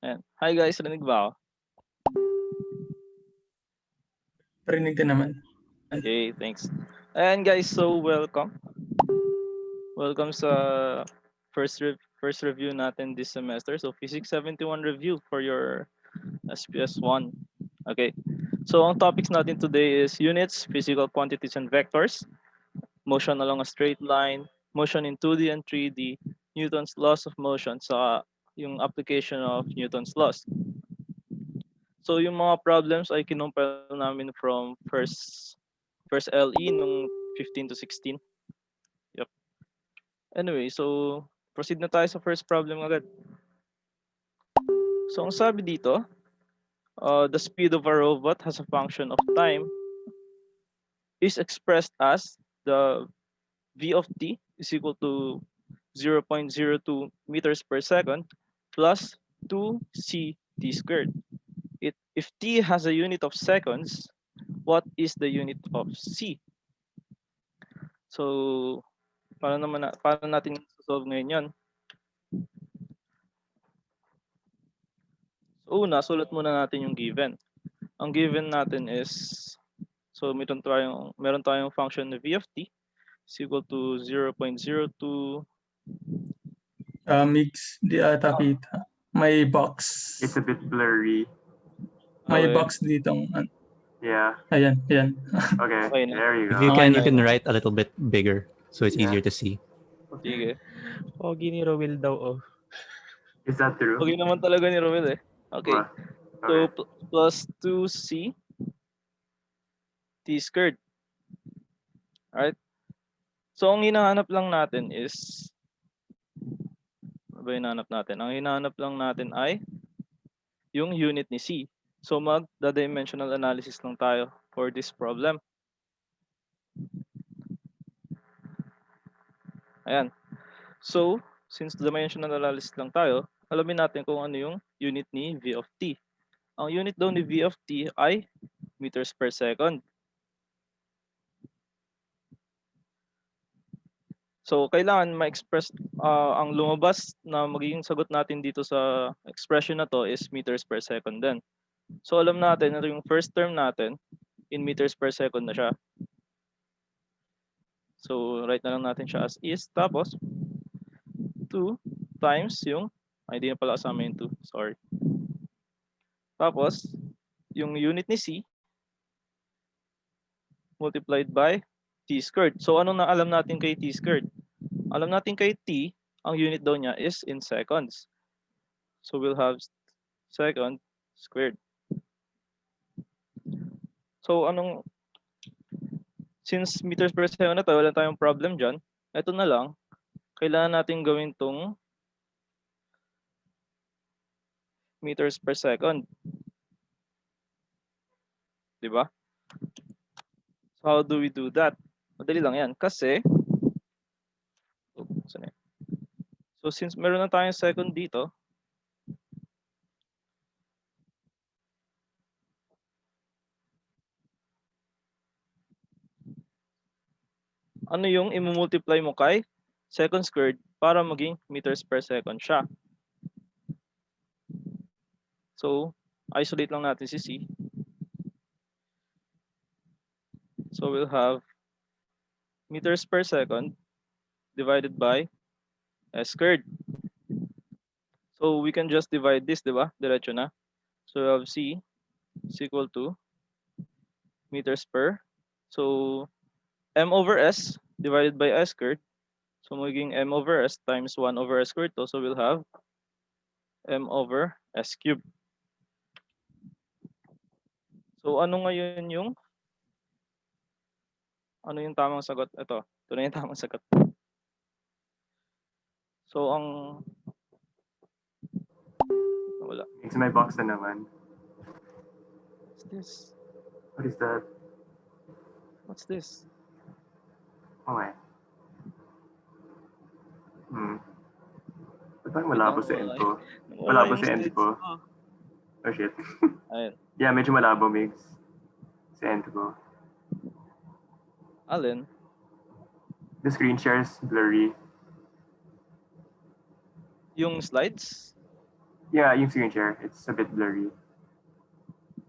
Ayan. Hi guys, rinig ba ako? Parinig ka naman. Okay, thanks. And guys, so welcome. Welcome sa first review natin this semester. So Physics 71 review for your SPS 1. Okay. So ang topics natin today is units, physical quantities and vectors, motion along a straight line, motion in 2D and 3D, Newton's laws of motion sa yung application of Newton's laws. So yung mga problems ay kinumpel namin from first LE nung 15 to 16. Yep. Anyway, so proceed na tayo sa first problem agad. So ang sabi dito, the speed of a robot has a function of time is expressed as the v of t is equal to 0.02 meters per second plus 2c t squared. If t has a unit of seconds, what is the unit of c? So, paano natin solve ngayon yan? So, una, sulat muna natin yung given. Ang given natin is, so meron tayong function na v of t is equal to 0.02. Mix, di ata kita. May box. It's a bit blurry. May Okay. box dito. Yeah. Ayan. Okay, Okay na. there you If go. you Okay can, na. you can write a little bit bigger so it's Yeah. easier to see. Sige. Pogi ni Rowell daw, oh. Is that true? Okay naman talaga ni Romel eh. Okay. What? So, Okay. plus 2c t squared. Alright? So, ang hinahanap lang natin is, ano ba hinahanap natin? Ang hinahanap lang natin ay yung unit ni c. So, magda-dimensional analysis lang tayo for this problem. Ayan. So, since dimensional analysis lang tayo, alamin natin kung ano yung unit ni v of t. Ang unit daw ni v of t ay meters per second. So, kailangan ma-express, ang lumabas na magiging sagot natin dito sa expression na to is meters per second din. So, alam natin na yung first term natin in meters per second na siya. So, write na lang natin siya as is. Tapos, 2 times yung, hindi na pala kasama yung 2, sorry. Tapos, yung unit ni c multiplied by t squared. So, anong alam natin kay t squared? Alam natin kay t, ang unit daw niya is in seconds. So, we'll have second squared. So, since meters per second na tayo, wala tayong problem dyan. Ito na lang, kailangan natin gawin tong meters per second. Diba? So, how do we do that? Madali lang yan. Kasi, so since meron na tayong second dito, ano yung i-multiply mo kay second squared para maging meters per second siya. So, isolate lang natin si c. So, we'll have meters per second divided by s squared. So, we can just divide this, di ba? Diretso na. So, we have c is equal to meters per. So, m over s divided by s squared. So, magiging m over s times 1 over s squared to. So, we'll have m over s cubed. So, ano yung tamang sagot? Ito na yung tamang sagot. So, wala. It's my box na naman. What's this? What is that? What's this? Okay. Ba't malabo sa end ko? Malabo sa end ko. Oh shit. Ayun. Yeah, medyo malabo, mix. Sa end ko. Alin? The screen share is blurry. Yung slides? Yeah, yung screen share. It's a bit blurry.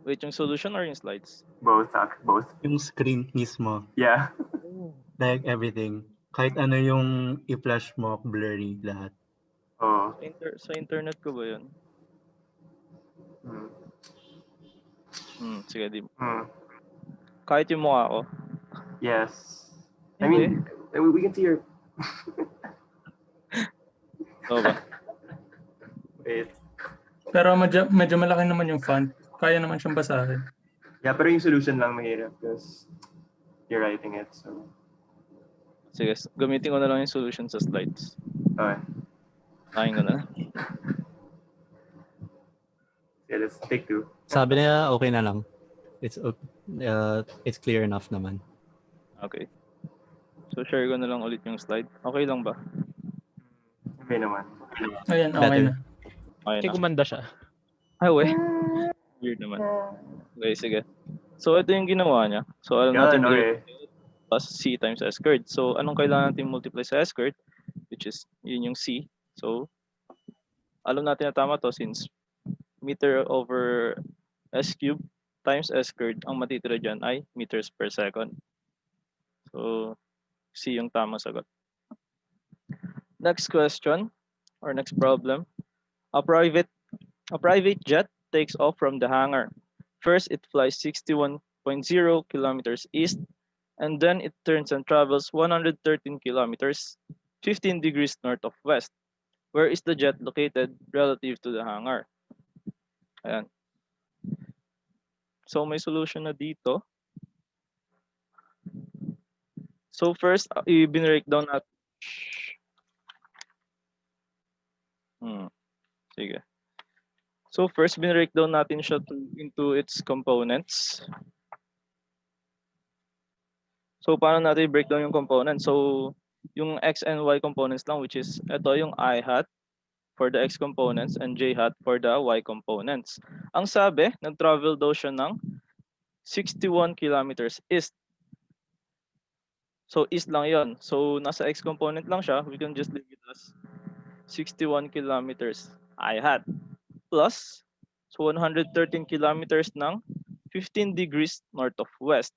Wait, yung solution or yung slides? Both. Yung screen mismo, Yeah. like everything. Kahit ano yung i-flash mo, blurry lahat. Oh. Sa internet ko ba yun? Sige, di. Kahit yung mukha ko. Yes. I Hindi. mean, we can see your. Oo ba? Wait. Pero medyo malaki naman yung font. Kaya naman siyang basahin. Yeah, pero yung solution lang mahirap because you're writing it. So. Sige, gamitin ko na lang yung solution sa slides. Okay. Kain ko na lang. Yeah, let's take 2. Sabi niya, okay na lang. It's clear enough naman. Okay. So, share ko na lang ulit yung slide. Okay lang ba? Okay naman. Ayan, okay Better. na. Okay Kaya na. gumanda siya. Ay, wait. Weird naman. Okay, sige. So, ito yung ginawa niya. So, alam natin Okay. plus C times S squared. So, anong kailangan natin multiply sa S squared? Which is, yun yung C. So, alam natin na tama to since meter over S cube times S squared, ang matitira dyan ay meters per second. So, C yung tamang sagot. Next question or next problem. A private jet takes off from the hangar. First, it flies 61.0 kilometers east, and then it turns and travels 113 kilometers, 15 degrees north of west. Where is the jet located relative to the hangar? Ayan. So, may solution na dito. So, first, i-break down natin. Sige. So, first, break down natin siya into its components. So, paano natin i-break down yung components? So, yung x and y components lang, which is ito yung I hat for the x components and j hat for the y components. Ang sabi, nag-travel daw siya ng 61 kilometers east. So, east lang yon. So, nasa x component lang siya. We can just leave it as 61 kilometers I hat plus so 113 kilometers ng 15 degrees north of west.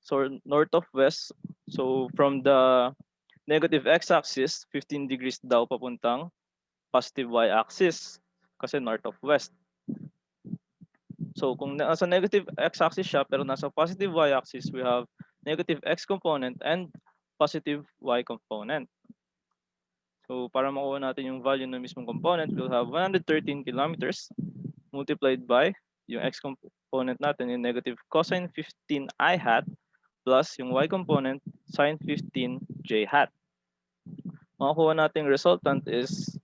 So, north of west, so from the negative x-axis, 15 degrees daw papuntang positive y-axis kasi north of west. So, kung nasa negative x-axis siya pero nasa positive y-axis, we have negative x component and positive y component. So, para makuha natin yung value ng mismong component, we'll have 113 kilometers multiplied by yung x component natin, yung negative cosine 15 I hat plus yung y component sine 15 j hat. Makakuha nating resultant is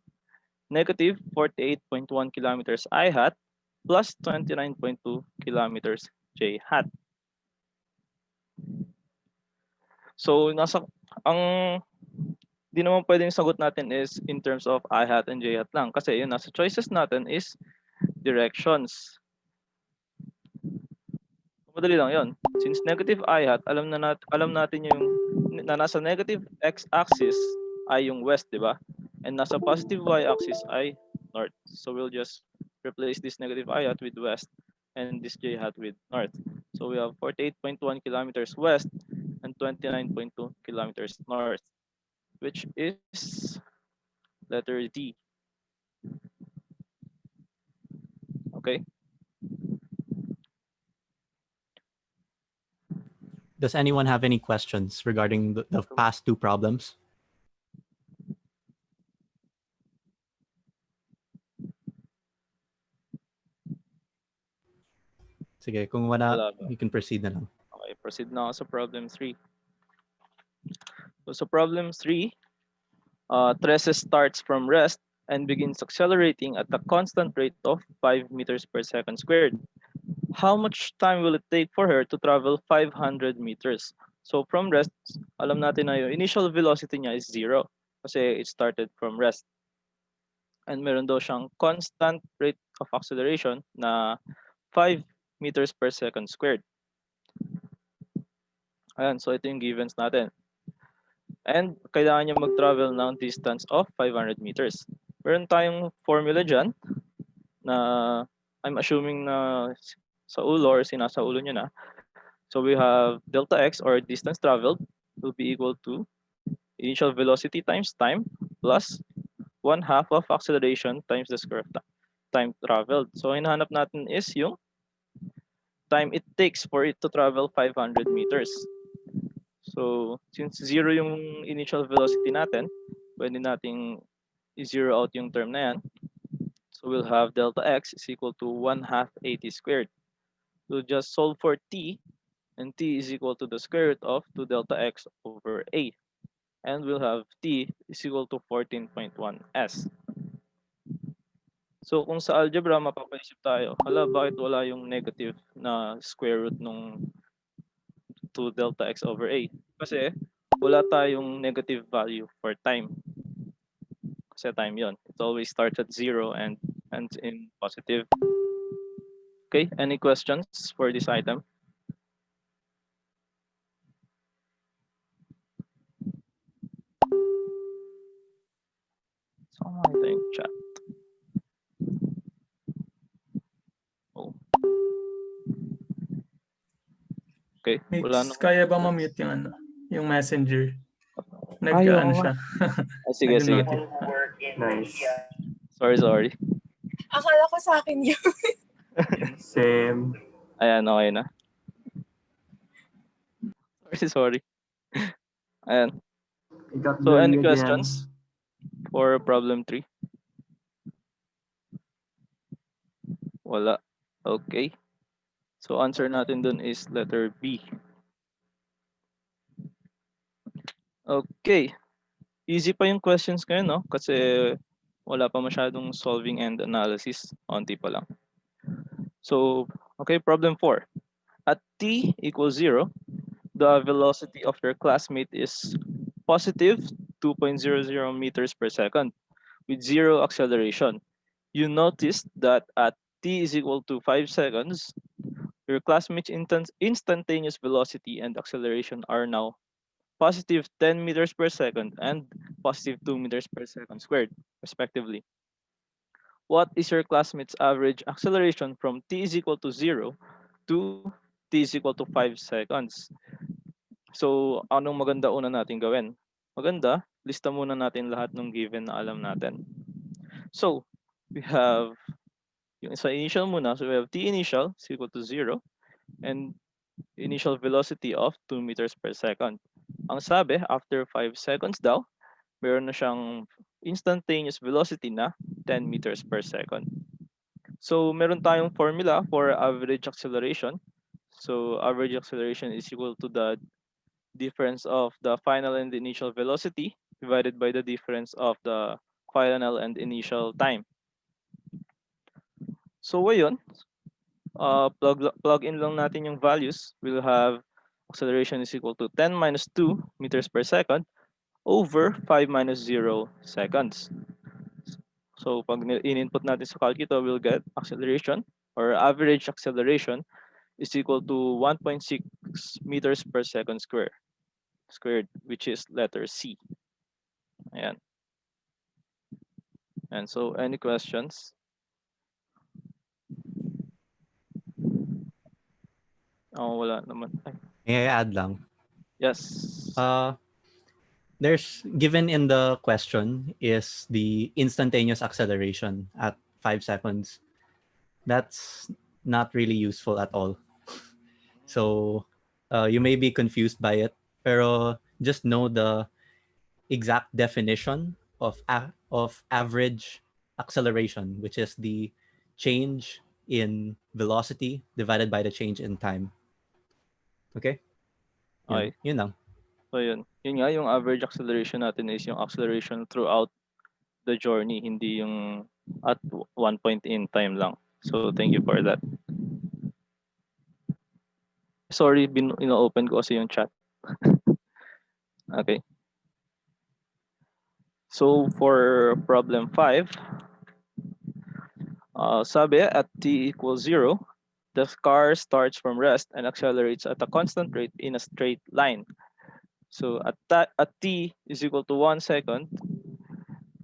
negative 48.1 kilometers I hat plus 29.2 kilometers j hat. So, ang di naman pwedeng sagot natin is in terms of I hat and j hat lang kasi yun nasa choices natin is directions. Madali lang yon. Since negative I hat, alam natin yung na nasa negative x axis ay yung west, di ba? And nasa positive y axis ay north. So we'll just replace this negative I hat with west and this j hat with north. So we have 48.1 kilometers west and 29.2 kilometers north, which is letter D. Okay. Does anyone have any questions regarding the past two problems? Sige, kung wala, you can proceed na lang. Okay, proceed na ako sa problem 3. So sa problem 3, Tres starts from rest and begins accelerating at a constant rate of 5 meters per second squared. How much time will it take for her to travel 500 meters? So from rest, alam natin na yung initial velocity niya is 0 kasi it started from rest. And meron daw siyang constant rate of acceleration na 5 meters per second squared. Ayan, so ito yung givens natin. And kailangan niya mag-travel ng distance of 500 meters. meron tayong formula dyan na I'm assuming na sa ulo or sinasa ulo nyo na. So we have delta x or distance traveled will be equal to initial velocity times time plus 1/2 of acceleration times the square of time traveled. So hinahanap natin is yung time it takes for it to travel 500 meters. So since zero yung initial velocity natin, pwede nating i-zero out yung term na yan. So we'll have delta x is equal to 1/2 AT squared. We'll just solve for t, and t is equal to the square root of 2 delta x over a. And we'll have t is equal to 14.1 s. So kung sa algebra mapapaisip tayo, hala bakit wala yung negative na square root nung 2 delta x over a? Kasi wala tayong negative value for time. Kasi time yon. It always starts at 0 and ends in positive. Okay, any questions for this item? So makita yung chat. Oh. Okay, wala Mix, nang kaya ba questions. ma-mute yung ano? Yung messenger? Ayaw Nag-ano nga. siya? Sige, sige. Nag-notif. Nice. Sorry. Akala ko sa akin yun. Same. Ayan, okay na. Sorry. Ayan. Ikaw So, any yan. questions for problem 3? Wala. Okay. So, answer natin dun is letter B. Okay. Easy pa yung questions ngayon, no? Kasi wala pa masyadong solving and analysis. Onti pa lang. So, okay, problem 4. At t equals 0, the velocity of your classmate is positive 2.00 meters per second with 0 acceleration. You noticed that at t is equal to 5 seconds, your classmate's instantaneous velocity and acceleration are now positive 10 meters per second and positive 2 meters per second squared, respectively. What is your classmate's average acceleration from t is equal to 0 to t is equal to 5 seconds? So, anong maganda una natin gawin? Maganda, lista muna natin lahat ng given na alam natin. So, we have yung sa initial muna, so we have t initial is equal to 0 and initial velocity of 2 meters per second. Ang sabi, after 5 seconds daw, meron na siyang instantaneous velocity na 10 meters per second. So, meron tayong formula for average acceleration. So, average acceleration is equal to the difference of the final and initial velocity divided by the difference of the final and initial time. So, ayun, plug in lang natin yung values. We'll have acceleration is equal to 10 minus 2 meters per second over 5 minus 0 seconds. So pag in-input natin sa calculator, we'll get acceleration or average acceleration is equal to 1.6 meters per second squared, which is letter C. Ayan. And so, any questions? Oh, wala naman. Ay, May I add lang? yes. There's given in the question is the instantaneous acceleration at 5 seconds. That's not really useful at all. So you may be confused by it, pero just know the exact definition of average acceleration, which is the change in velocity divided by the change in time. Okay? Okay. Yun lang. So, yun. Yun nga, yung average acceleration natin is yung acceleration throughout the journey, hindi yung at one point in time lang. So, thank you for that. Sorry, ino-open ko kasi yung chat. Okay. So, for problem 5, sabi at t equals 0, the car starts from rest and accelerates at a constant rate in a straight line. So, at t is equal to 1 second,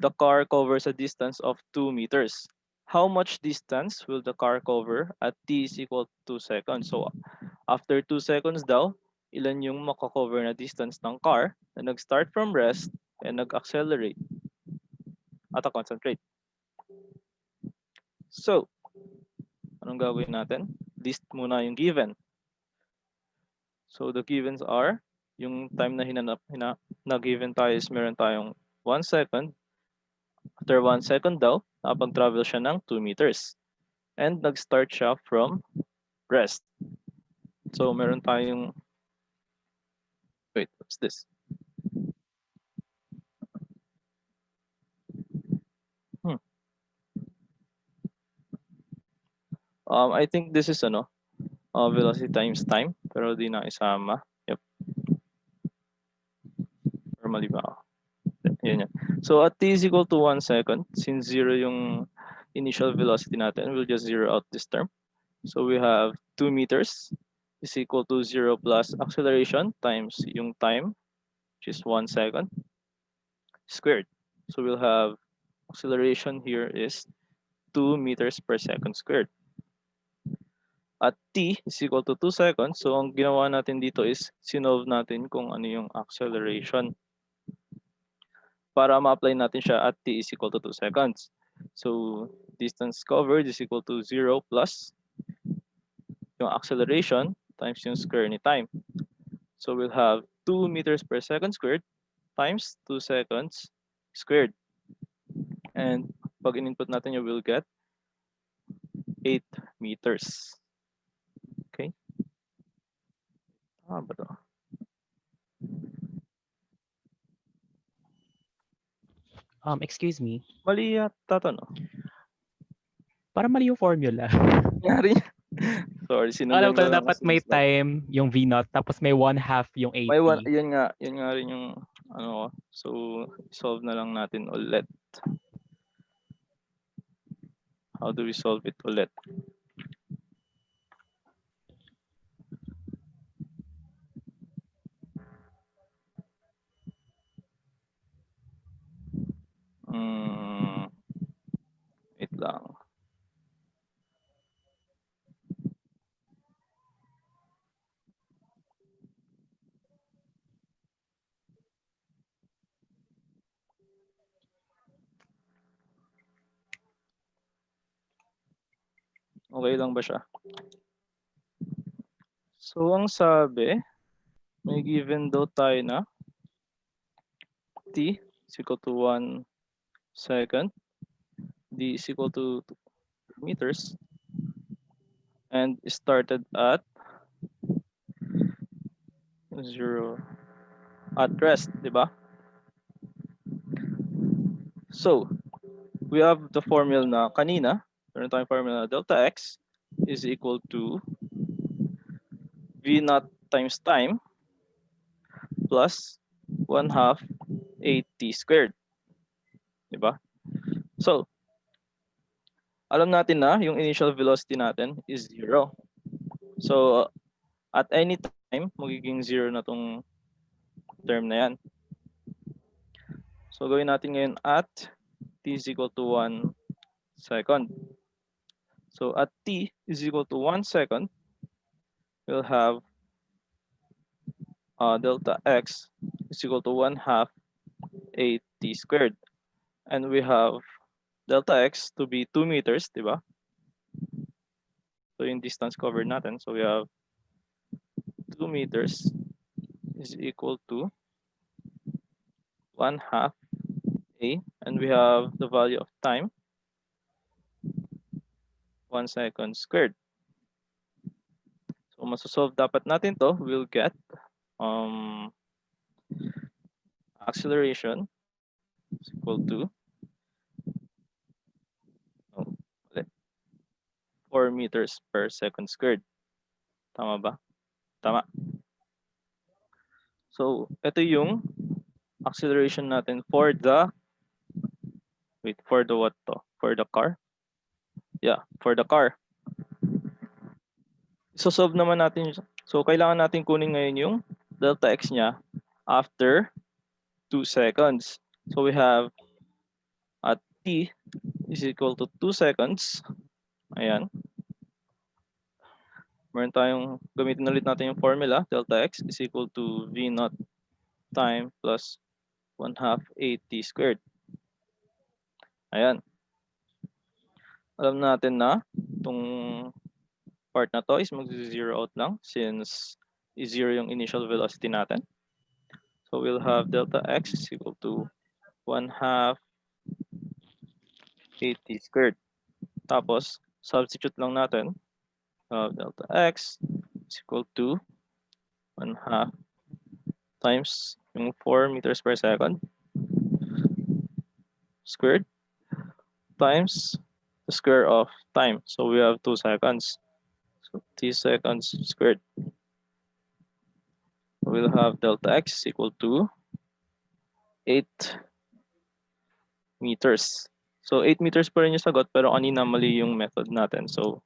the car covers a distance of 2 meters. How much distance will the car cover at t is equal to 2 seconds? So after 2 seconds daw, ilan yung makakover na distance ng car na nag-start from rest and nag-accelerate at a constant rate. So, anong gagawin natin? List muna yung given. So the givens are, yung time na given tayo is meron tayong 1 second. After 1 second daw, nakapag-travel siya ng 2 meters. And nag-start siya from rest. So meron tayong, wait, what's this? I think this is velocity times time, pero di na isama. Yep. Or mali ba ako? Yan. So at t is equal to 1 second, since 0 yung initial velocity natin, we'll just zero out this term. So we have 2 meters is equal to 0 plus acceleration times yung time, which is 1 second, squared. So we'll have acceleration here is 2 meters per second squared. At t is equal to 2 seconds, so ang ginawa natin dito is sinolve natin kung ano yung acceleration para ma-apply natin siya at t is equal to 2 seconds. So distance covered is equal to 0 plus yung acceleration times yung square ni time. So we'll have 2 meters per second squared times 2 seconds squared. And pag in-input natin yun, we'll get 8 meters. Okay? Ba to? Excuse me. Mali yata to, no? Para mali yung formula. Nangyari. Sorry, Alam sinundan ko ko lang dapat kasi may yung slide. time yung V0 tapos may 1/2 yung 80. May yun nga rin yung ano. So solve na lang natin ulit. How do we solve it ulit? Wait lang. Okay lang ba siya? So ang sabi, may given daw tayo na t is equal to 1 second, d is equal to 2 meters, and started at 0 at rest, di ba? So, we have the formula na kanina, meron tayong formula na delta x is equal to v naught times time plus 1/2 8t squared. Diba? So, alam natin na yung initial velocity natin is 0. So, at any time, magiging 0 na tong term na yan. So, gawin natin ngayon at t is equal to 1 second. So, at t is equal to 1 second, we'll have delta x is equal to 1/2 8t squared. And we have delta x to be 2 meters, di ba? So yung distance covered natin, so we have 2 meters is equal to 1/2 a, and we have the value of time, 1 second squared. So masosolve dapat natin to, we'll get acceleration is equal to 4 meters per second squared. Tama ba? Tama. So, ito yung acceleration natin for the what to? For the car? Yeah, for the car. So, solve naman natin. So, kailangan natin kunin ngayon yung delta x niya after 2 seconds. So, we have t is equal to 2 seconds. Ayan. Meron tayong, gamitin ulit natin yung formula, delta x is equal to v naught time plus 1/2 at squared. Ayan. Alam natin na itong part na to is mag-zero out lang since is zero yung initial velocity natin. So we'll have delta x is equal to 1/2 at squared. Tapos, substitute lang natin. Delta x is equal to 1/2 times yung 4 meters per second squared times the square of time. So we have 2 seconds. So t seconds squared. We'll have delta x equal to 8 meters. So 8 meters pa rin yung sagot pero kanina mali yung method natin. So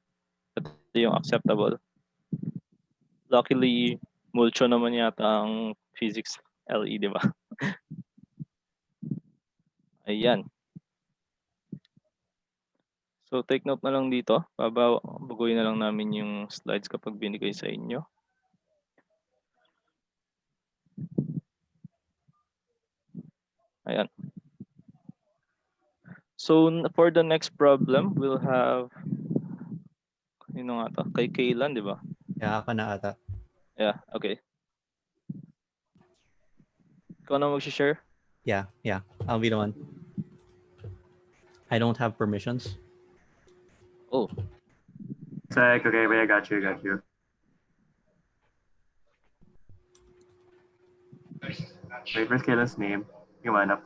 ito yung acceptable. Luckily, mulcho naman yata ang physics LE, di ba? Ayan. So take note na lang dito. Baguhin na lang namin yung slides kapag binigay sa inyo. Ayan. So for the next problem, we'll have nga to? Kay Kaylan, di ba? Yeah, ako na ata. Yeah, okay. Ikaw na mag-share? Yeah. I'll be the one. I don't have permissions. Oh. Sec, okay, wait, I got you. Wait for Kayla's name. Yung manap.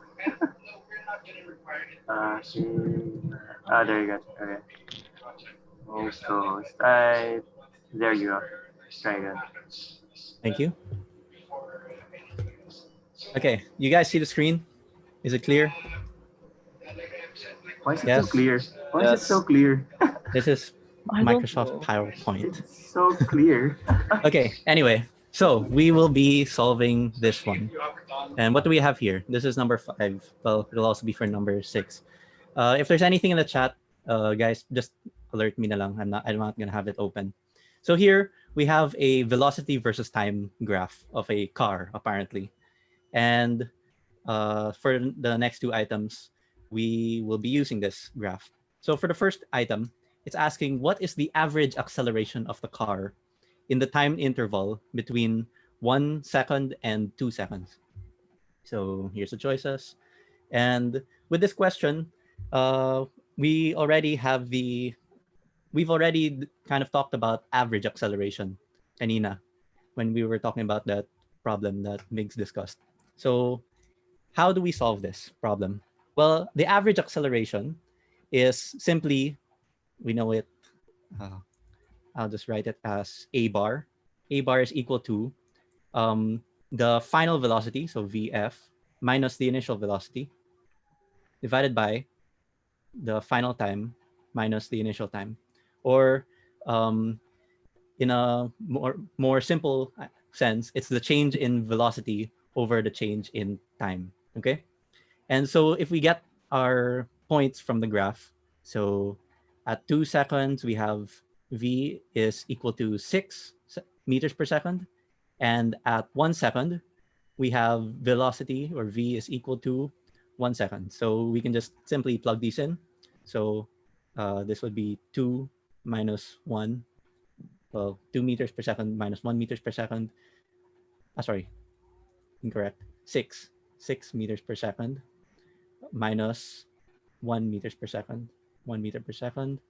There you go. Okay. So, there you go. Try again. Thank you. Okay, you guys see the screen? Is it clear? Why is it Yes. so clear? Why is it so clear? This is I don't Microsoft know. PowerPoint. It's so clear. Okay, anyway, so we will be solving this one. And what do we have here? This is number 5. Well, it'll also be for number 6. If there's anything in the chat, guys, just alert me na lang. I'm not gonna have it open. So here we have a velocity versus time graph of a car, apparently. And for the next 2 items, we will be using this graph. So for the first item, it's asking what is the average acceleration of the car in the time interval between 1 second and 2 seconds. So here's the choices. And with this question, we've already kind of talked about average acceleration, kanina, when we were talking about that problem that Migs discussed. So how do we solve this problem? Well, the average acceleration is simply, we know it, I'll just write it as a bar. A bar is equal to the final velocity, so VF, minus the initial velocity, divided by the final time minus the initial time. Or in a more simple sense, it's the change in velocity over the change in time, okay? And so if we get our points from the graph, so at 2 seconds, we have V is equal to 6 meters per second. And at 1 second, we have velocity, or V is equal to 1 second. So we can just simply plug these in. So this would be 2 minus 1. Well, 2 meters per second minus 1 meters per second. Sorry, incorrect. 6 meters per second minus 1 meters per second, 1 meter per second,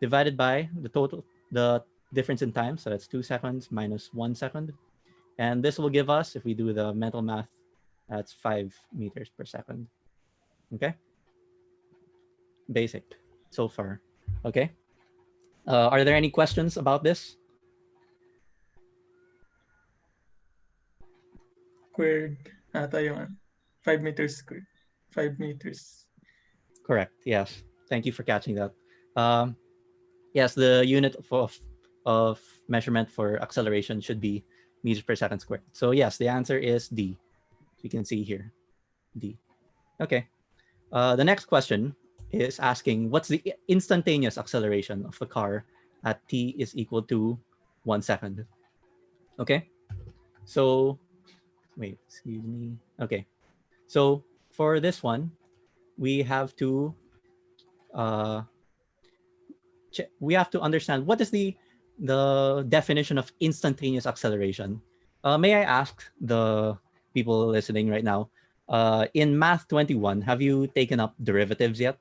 divided by the difference in time. So that's 2 seconds minus 1 second. And this will give us, if we do the mental math, that's 5 meters per second. Okay? Basic so far. Okay? Are there any questions about this? Squared. Ata yung 5 meters squared. 5 meters. Correct. Yes. Thank you for catching that. Yes, the unit of measurement for acceleration should be meters per second squared. So yes, the answer is D. You can see here, D. Okay. The next question is asking what's the instantaneous acceleration of the car at t is equal to 1 second. Okay, so wait, excuse me. Okay, so for this one, we have to we have to understand what is the definition of instantaneous acceleration. May I ask the people listening right now, in Math 21, have you taken up derivatives yet?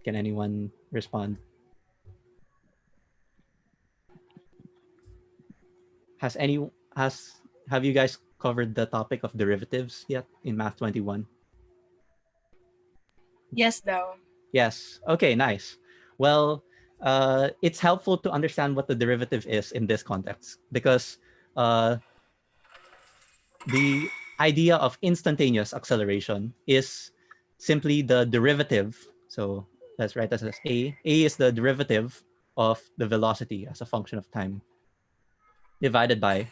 Can anyone respond? Have you guys covered the topic of derivatives yet in Math 21? Yes daw. Yes. Okay, nice. Well, it's helpful to understand what the derivative is in this context because the idea of instantaneous acceleration is simply the derivative. So let's write this as A. A is the derivative of the velocity as a function of time divided by,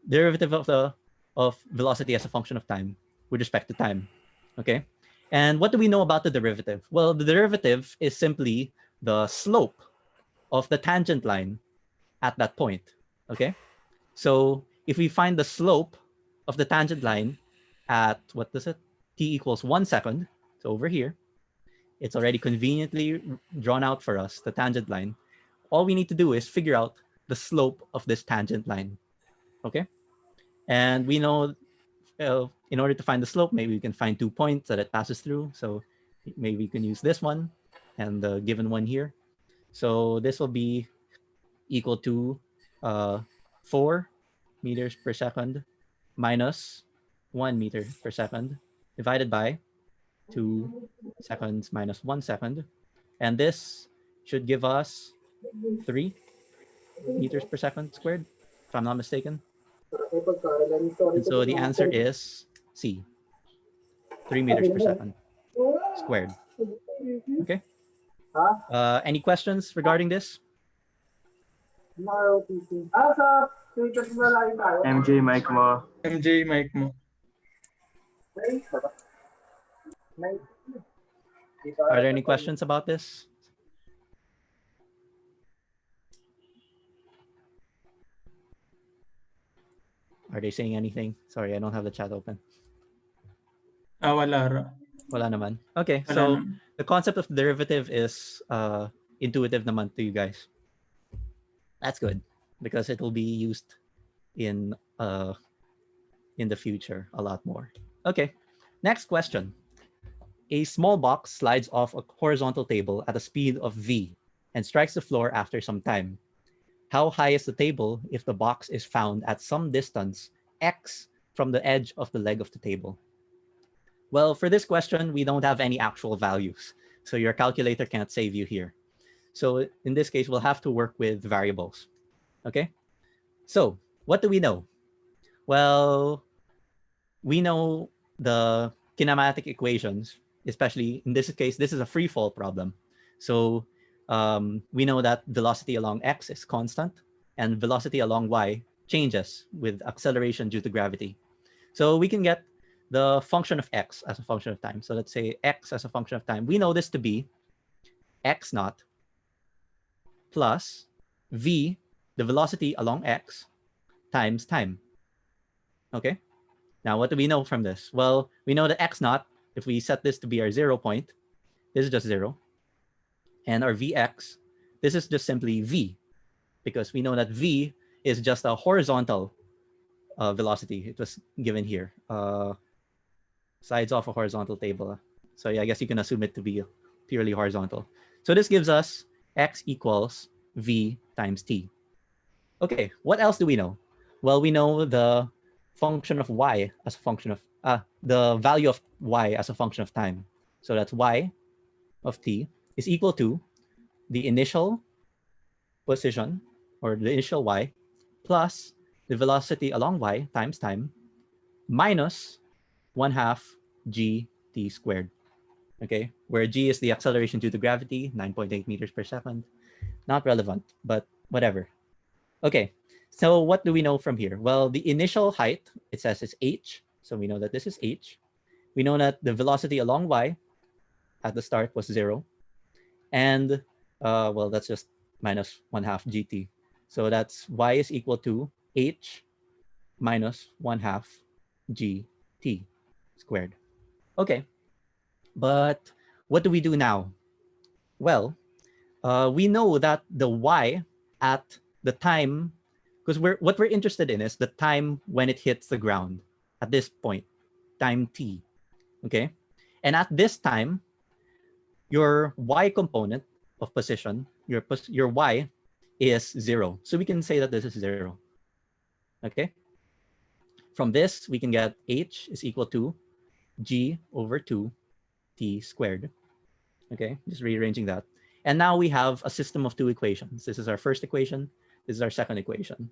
derivative of velocity as a function of time with respect to time. Okay. And what do we know about the derivative? Well, the derivative is simply the slope of the tangent line at that point. Okay. So if we find the slope of the tangent line at, what does it? T equals 1 second. So over here, it's already conveniently drawn out for us, the tangent line. All we need to do is figure out the slope of this tangent line. Okay. And we know in order to find the slope, maybe we can find 2 points that it passes through. So maybe we can use this one and the given one here. So this will be equal to 4 meters per second minus 1 meter per second divided by 2 seconds minus 1 second. And this should give us 3 meters per second squared, if I'm not mistaken. And so the answer is C, 3 meters per second squared. Okay. Any questions regarding this? MJ, mic mo. MJ, mic mo. Are there any questions about this? Are they saying anything? Sorry, I don't have the chat open. Wala ra. Wala naman. Okay, Wala so naman. the concept of derivative is intuitive naman to you guys. That's good because it will be used in the future a lot more. Okay, next question. A small box slides off a horizontal table at a speed of v and strikes the floor after some time. How high is the table if the box is found at some distance x from the edge of the leg of the table? Well, for this question, we don't have any actual values, so your calculator can't save you here. So in this case, we'll have to work with variables. Okay, so what do we know? Well, we know the kinematic equations, especially in this case, this is a free fall problem. So we know that velocity along x is constant and velocity along y changes with acceleration due to gravity. So we can get the function of x as a function of time. So let's say x as a function of time. We know this to be x naught plus v, the velocity along x, times time. Okay. Now, what do we know from this? Well, we know that x naught, if we set this to be our 0 point, this is just 0. And our vx, this is just simply v, because we know that v is just a horizontal velocity. It was given here. Slides off a horizontal table. So yeah, I guess you can assume it to be purely horizontal. So this gives us x equals v times t. Okay, what else do we know? Well, we know the function of y as a function of the value of y as a function of time. So that's y of t is equal to the initial position or the initial y plus the velocity along y times time minus 1/2 gt squared. Okay, where g is the acceleration due to gravity, 9.8 meters per second. Not relevant, but whatever. Okay, so what do we know from here? Well, the initial height, it says is h. So we know that this is h. we know that the velocity along y at the start was 0. And, well, that's just minus 1/2 gt. So that's y is equal to h minus 1/2 gt squared. Okay, but what do we do now? Well, we know that the y at the time, because what we're interested in is the time when it hits the ground at this point, time t, okay? And at this time, your y component of position, your y is 0. So we can say that this is 0, okay? From this, we can get h is equal to g over 2 t squared, okay? Just rearranging that. And now we have a system of 2 equations. This is our first equation. This is our second equation.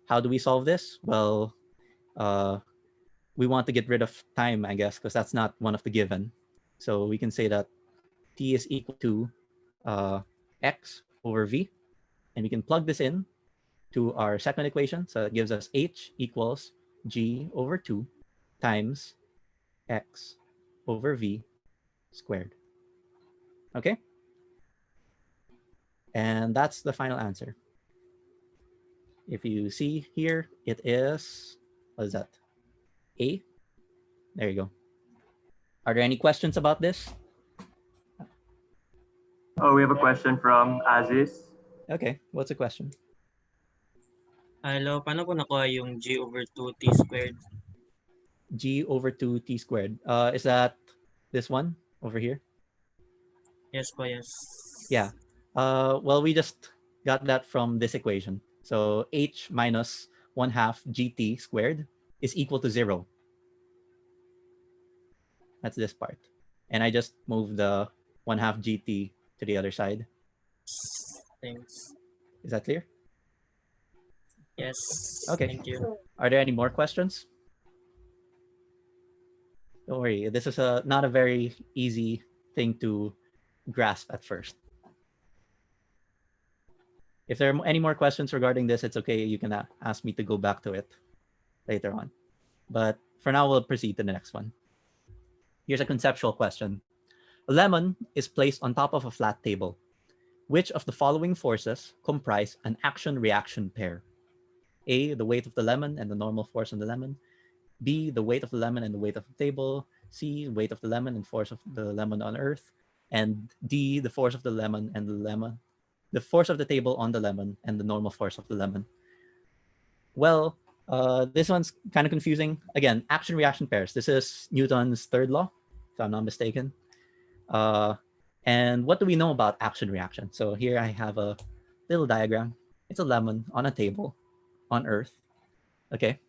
How do we solve this? Well, we want to get rid of time, I guess, because that's not one of the given. So we can say that t is equal to x over v. And we can plug this in to our second equation. So it gives us h equals g over 2 times x over v squared. Okay? And that's the final answer. If you see here, it is, what is that? A. There you go. Are there any questions about this? Oh, we have a question from Aziz. Okay, what's the question? Hello, paano po nakuha yung g over 2t squared? G over 2t squared. Is that this one over here? Yes po, yes. Yeah. Well, we just got that from this equation. So h minus 1/2 gt squared is equal to 0. That's this part. And I just moved the 1/2 gt to the other side. Thanks. Is that clear? Yes. Okay. Thank you. Are there any more questions? Don't worry. This is not a very easy thing to grasp at first. If there are any more questions regarding this, it's okay. You can ask me to go back to it later on. But for now, we'll proceed to the next one. Here's a conceptual question. A lemon is placed on top of a flat table. Which of the following forces comprise an action-reaction pair? A, the weight of the lemon and the normal force on the lemon. B, the weight of the lemon and the weight of the table. C, weight of the lemon and force of the lemon on earth. And D, the force of the lemon and the force of the table on the lemon and the normal force of the lemon. Well, this one's kind of confusing. Again, action-reaction pairs. This is Newton's third law, if I'm not mistaken. And what do we know about action-reaction? So here I have a little diagram. It's a lemon on a table on Earth. Okay,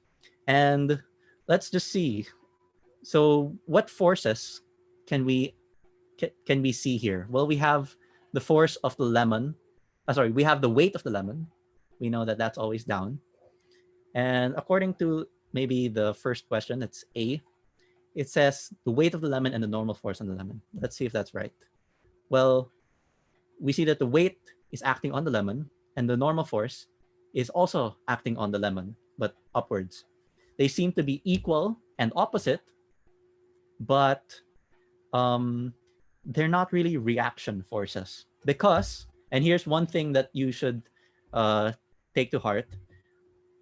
and let's just see. So what forces can we see here? Well, we have the force of the lemon. We have the weight of the lemon. We know that that's always down. And according to maybe the first question, it's A. It says the weight of the lemon and the normal force on the lemon. Let's see if that's right. Well, we see that the weight is acting on the lemon and the normal force is also acting on the lemon, but upwards. They seem to be equal and opposite, but they're not really reaction forces because, and here's one thing that you should take to heart,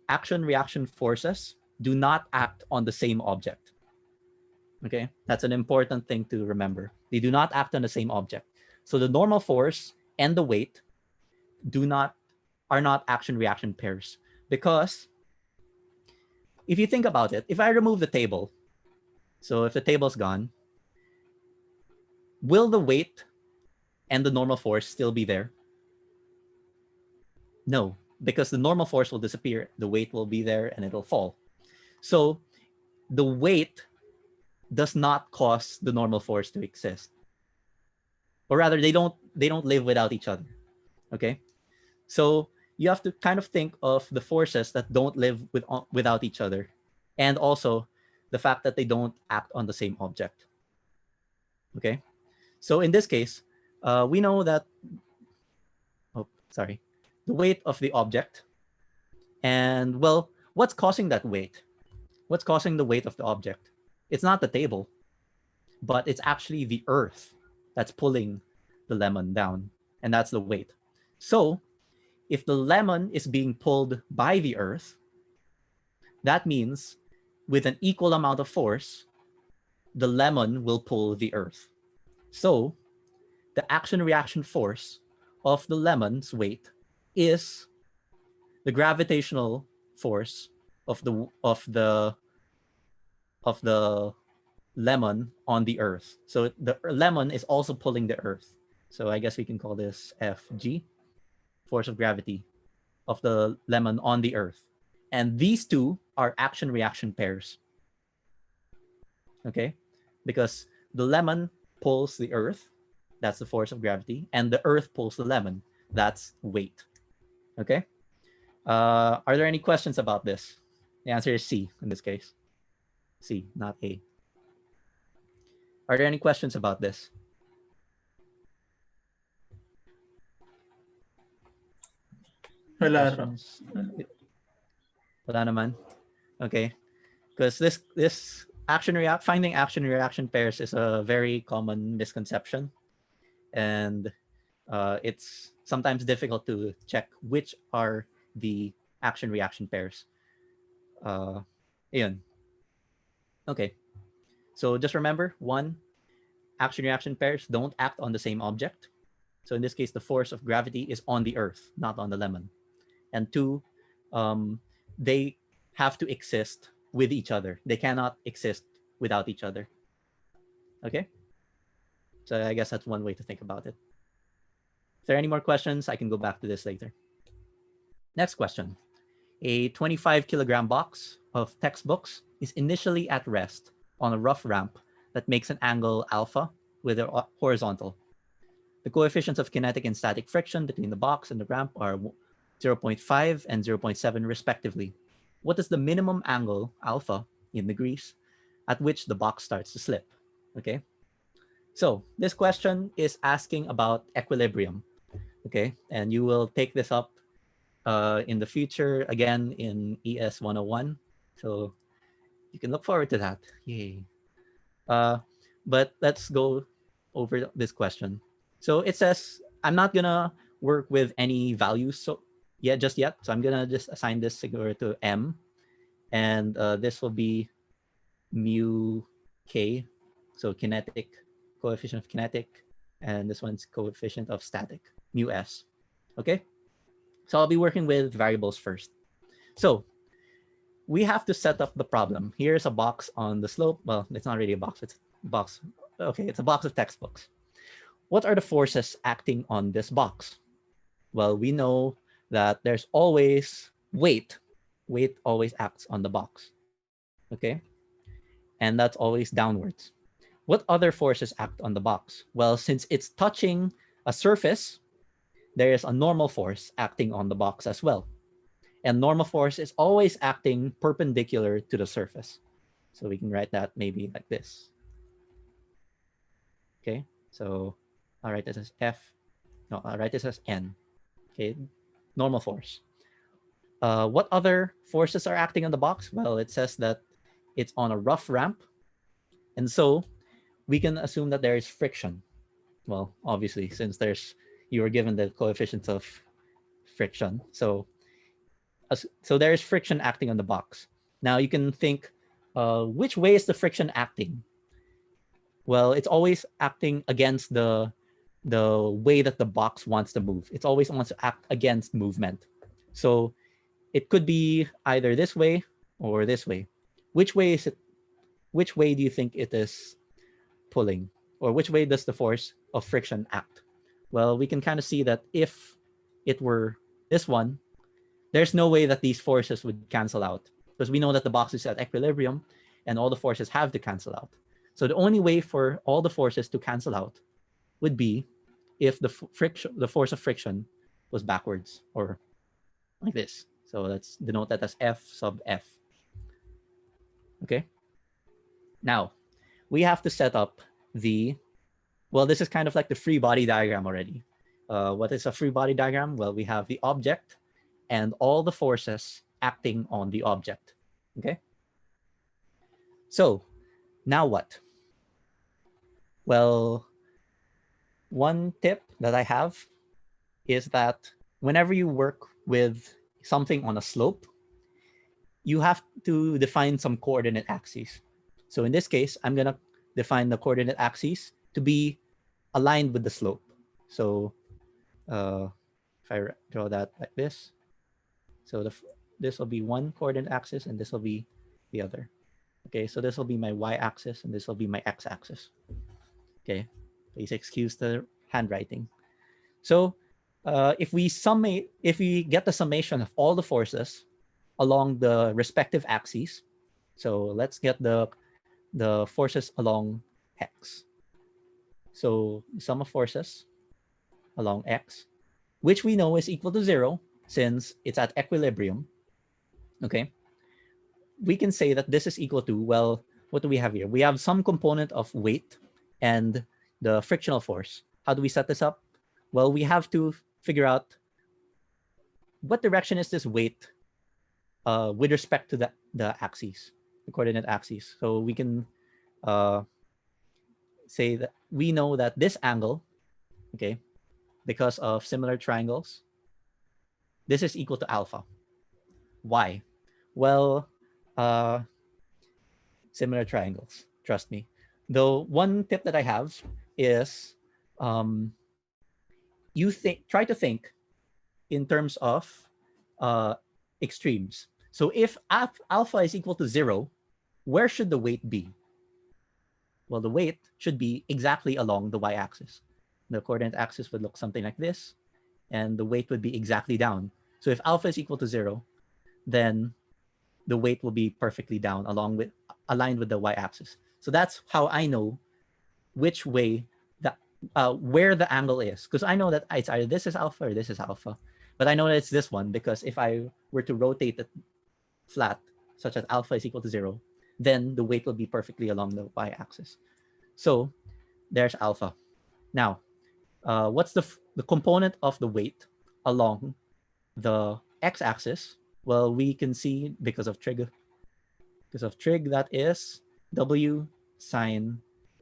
action-reaction forces do not act on the same object. Okay, that's an important thing to remember. They do not act on the same object. So the normal force and the weight are not action-reaction pairs because if you think about it, if I remove the table, so if the table's gone, will the weight and the normal force still be there? No, because the normal force will disappear, the weight will be there and it'll fall. So the weight does not cause the normal force to exist. Or rather, they don't live without each other. Okay? So you have to kind of think of the forces that don't live without each other, and also the fact that they don't act on the same object. Okay? So in this case, we know that, the weight of the object. And well, what's causing that weight? What's causing the weight of the object? It's not the table. but it's actually the Earth that's pulling the lemon down, and that's the weight. So if the lemon is being pulled by the Earth, that means with an equal amount of force, the lemon will pull the Earth. So the action-reaction force of the lemon's weight is the gravitational force of the lemon on the Earth. So the lemon is also pulling the Earth. So I guess we can call this Fg, force of gravity of the lemon on the Earth. And these two are action-reaction pairs. Okay? Because the lemon pulls the Earth, that's the force of gravity, and the Earth pulls the lemon, that's weight. Okay? Are there any questions about this? The answer is C in this case. C, not A. Are there any questions about this? Wala raw. Questions? Wala naman. Okay. Because this finding action reaction pairs is a very common misconception, and it's sometimes difficult to check which are the action reaction pairs. Yun. Okay. So just remember, one, action reaction pairs don't act on the same object. So in this case, the force of gravity is on the Earth, not on the lemon. And two, they have to exist with each other. They cannot exist without each other. Okay? So I guess that's one way to think about it. If there are any more questions, I can go back to this later. Next question. A 25 kilogram box of textbooks is initially at rest on a rough ramp that makes an angle alpha with a horizontal. The coefficients of kinetic and static friction between the box and the ramp are 0.5 and 0.7 respectively. What is the minimum angle, alpha, in degrees, at which the box starts to slip? Okay. So this question is asking about equilibrium. Okay. And you will take this up in the future, again, in ES 101. So you can look forward to that. Yay. But let's go over this question. So it says, I'm not going to work with any values just yet. So I'm going to just assign this figure to M. And this will be mu K. So kinetic, coefficient of kinetic. And this one's coefficient of static, mu S. Okay? So I'll be working with variables first. So we have to set up the problem. Here's a box on the slope. Well, it's not really a box. It's a box. Okay, it's a box of textbooks. What are the forces acting on this box? Well, we know that there's always weight. Weight always acts on the box. Okay? And that's always downwards. What other forces act on the box? Well, since it's touching a surface, there is a normal force acting on the box as well. And normal force is always acting perpendicular to the surface. So we can write that maybe like this. Okay, so I'll write this as F. No, I'll write this as N. Okay, normal force. What other forces are acting on the box? Well, it says that it's on a rough ramp. And so we can assume that there is friction. Well, obviously, since you were given the coefficients of friction. So there is friction acting on the box. Now you can think, which way is the friction acting? Well, it's always acting against the way that the box wants to move. It always wants to act against movement. So it could be either this way or this way. Which way is it? Which way do you think it is pulling? Or which way does the force of friction act? Well, we can kind of see that if it were this one, there's no way that these forces would cancel out, because we know that the box is at equilibrium and all the forces have to cancel out. So the only way for all the forces to cancel out would be if the force of friction was backwards, or like this. So let's denote that as F sub F. Okay. Now we have to set up well, this is kind of like the free body diagram already. What is a free body diagram? Well, we have the object and all the forces acting on the object. Okay. So now what? Well, one tip that I have is that whenever you work with something on a slope, you have to define some coordinate axes. So in this case, I'm going to define the coordinate axes to be aligned with the slope. So if I draw that like this, so this will be one coordinate axis and this will be the other. Okay, so this will be my y-axis and this will be my x-axis. Okay, please excuse the handwriting. So if we get the summation of all the forces along the respective axes, so let's get the forces along x. So sum of forces along x, which we know is equal to 0 since it's at equilibrium. Okay, we can say that this is equal to, well, what do we have here? We have some component of weight and the frictional force. How do we set this up? Well, we have to figure out what direction is this weight with respect to the axes, the coordinate axes. So we can say that we know that this angle, okay, because of similar triangles, this is equal to alpha. Why? Well, similar triangles, trust me. Though one tip that I have is try to think in terms of extremes. So if alpha is equal to 0, where should the weight be? Well, the weight should be exactly along the y-axis. The coordinate axis would look something like this, and the weight would be exactly down. So if alpha is equal to 0, then the weight will be perfectly down aligned with the y-axis. So that's how I know which way where the angle is, because I know that it's either this is alpha or this is alpha, but I know that it's this one because if I were to rotate it flat, such that alpha is equal to 0, then the weight will be perfectly along the y-axis. So there's alpha. Now, what's the component of the weight along the x-axis? Well, we can see because of trig, that is W sine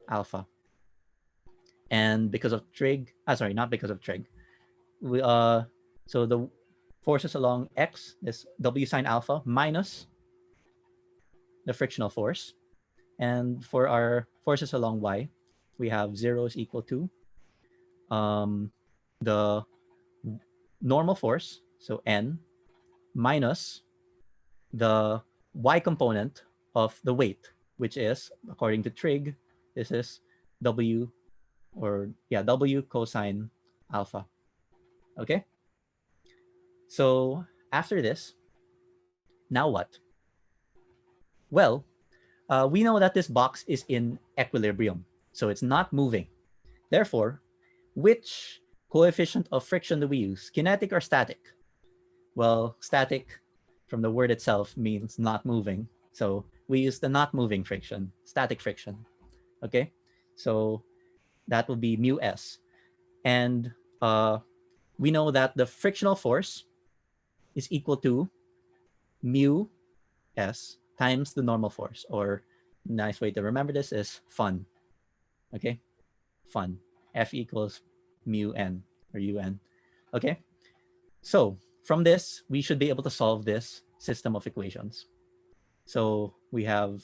alpha. And because of trig, not because of trig. So the forces along x is W sine alpha minus the frictional force. And for our forces along y, we have 0 is equal to the normal force, so N, minus the y component of the weight, which is, according to trig, this is W cosine alpha. Okay? So after this, now what? Well, we know that this box is in equilibrium, so it's not moving. Therefore, which coefficient of friction do we use? Kinetic or static? Well, static from the word itself means not moving. So we use the not moving friction, static friction. Okay? So that will be mu s. And we know that the frictional force is equal to mu s times the normal force, or nice way to remember this is fun. Okay? Fun. F equals mu n or un. Okay? So from this, we should be able to solve this system of equations. So we have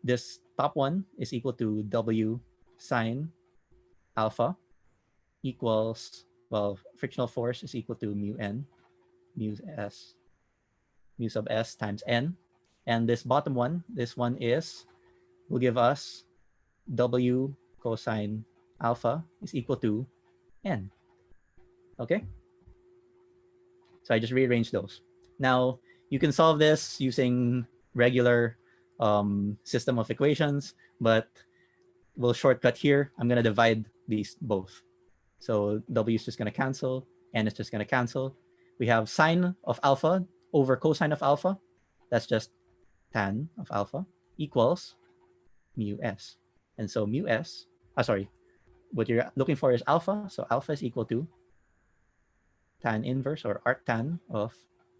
this top one is equal to W sine alpha equals, well, frictional force is equal to mu n, mu sub s times n. And this bottom one, this one will give us W cosine alpha is equal to n. Okay? So I just rearranged those. Now, you can solve this using regular system of equations, but we'll shortcut here. I'm going to divide these both. So W is just going to cancel, N is just going to cancel. We have sine of alpha over cosine of alpha. That's just tan of alpha equals mu s. And so mu s, what you're looking for is alpha. So alpha is equal to tan inverse or arctan of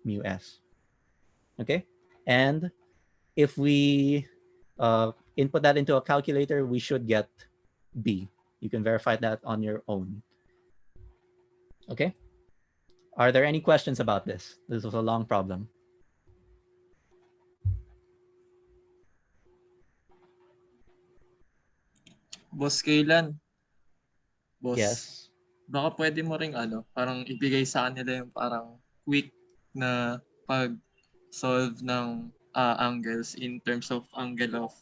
mu s. Okay? And if we input that into a calculator, we should get B. You can verify that on your own. Okay? Are there any questions about this? This was a long problem. Boss Kailan, boss, Yes. baka pwede mo ring parang ibigay sa kanila yung parang quick na pag-solve ng angles in terms of angle of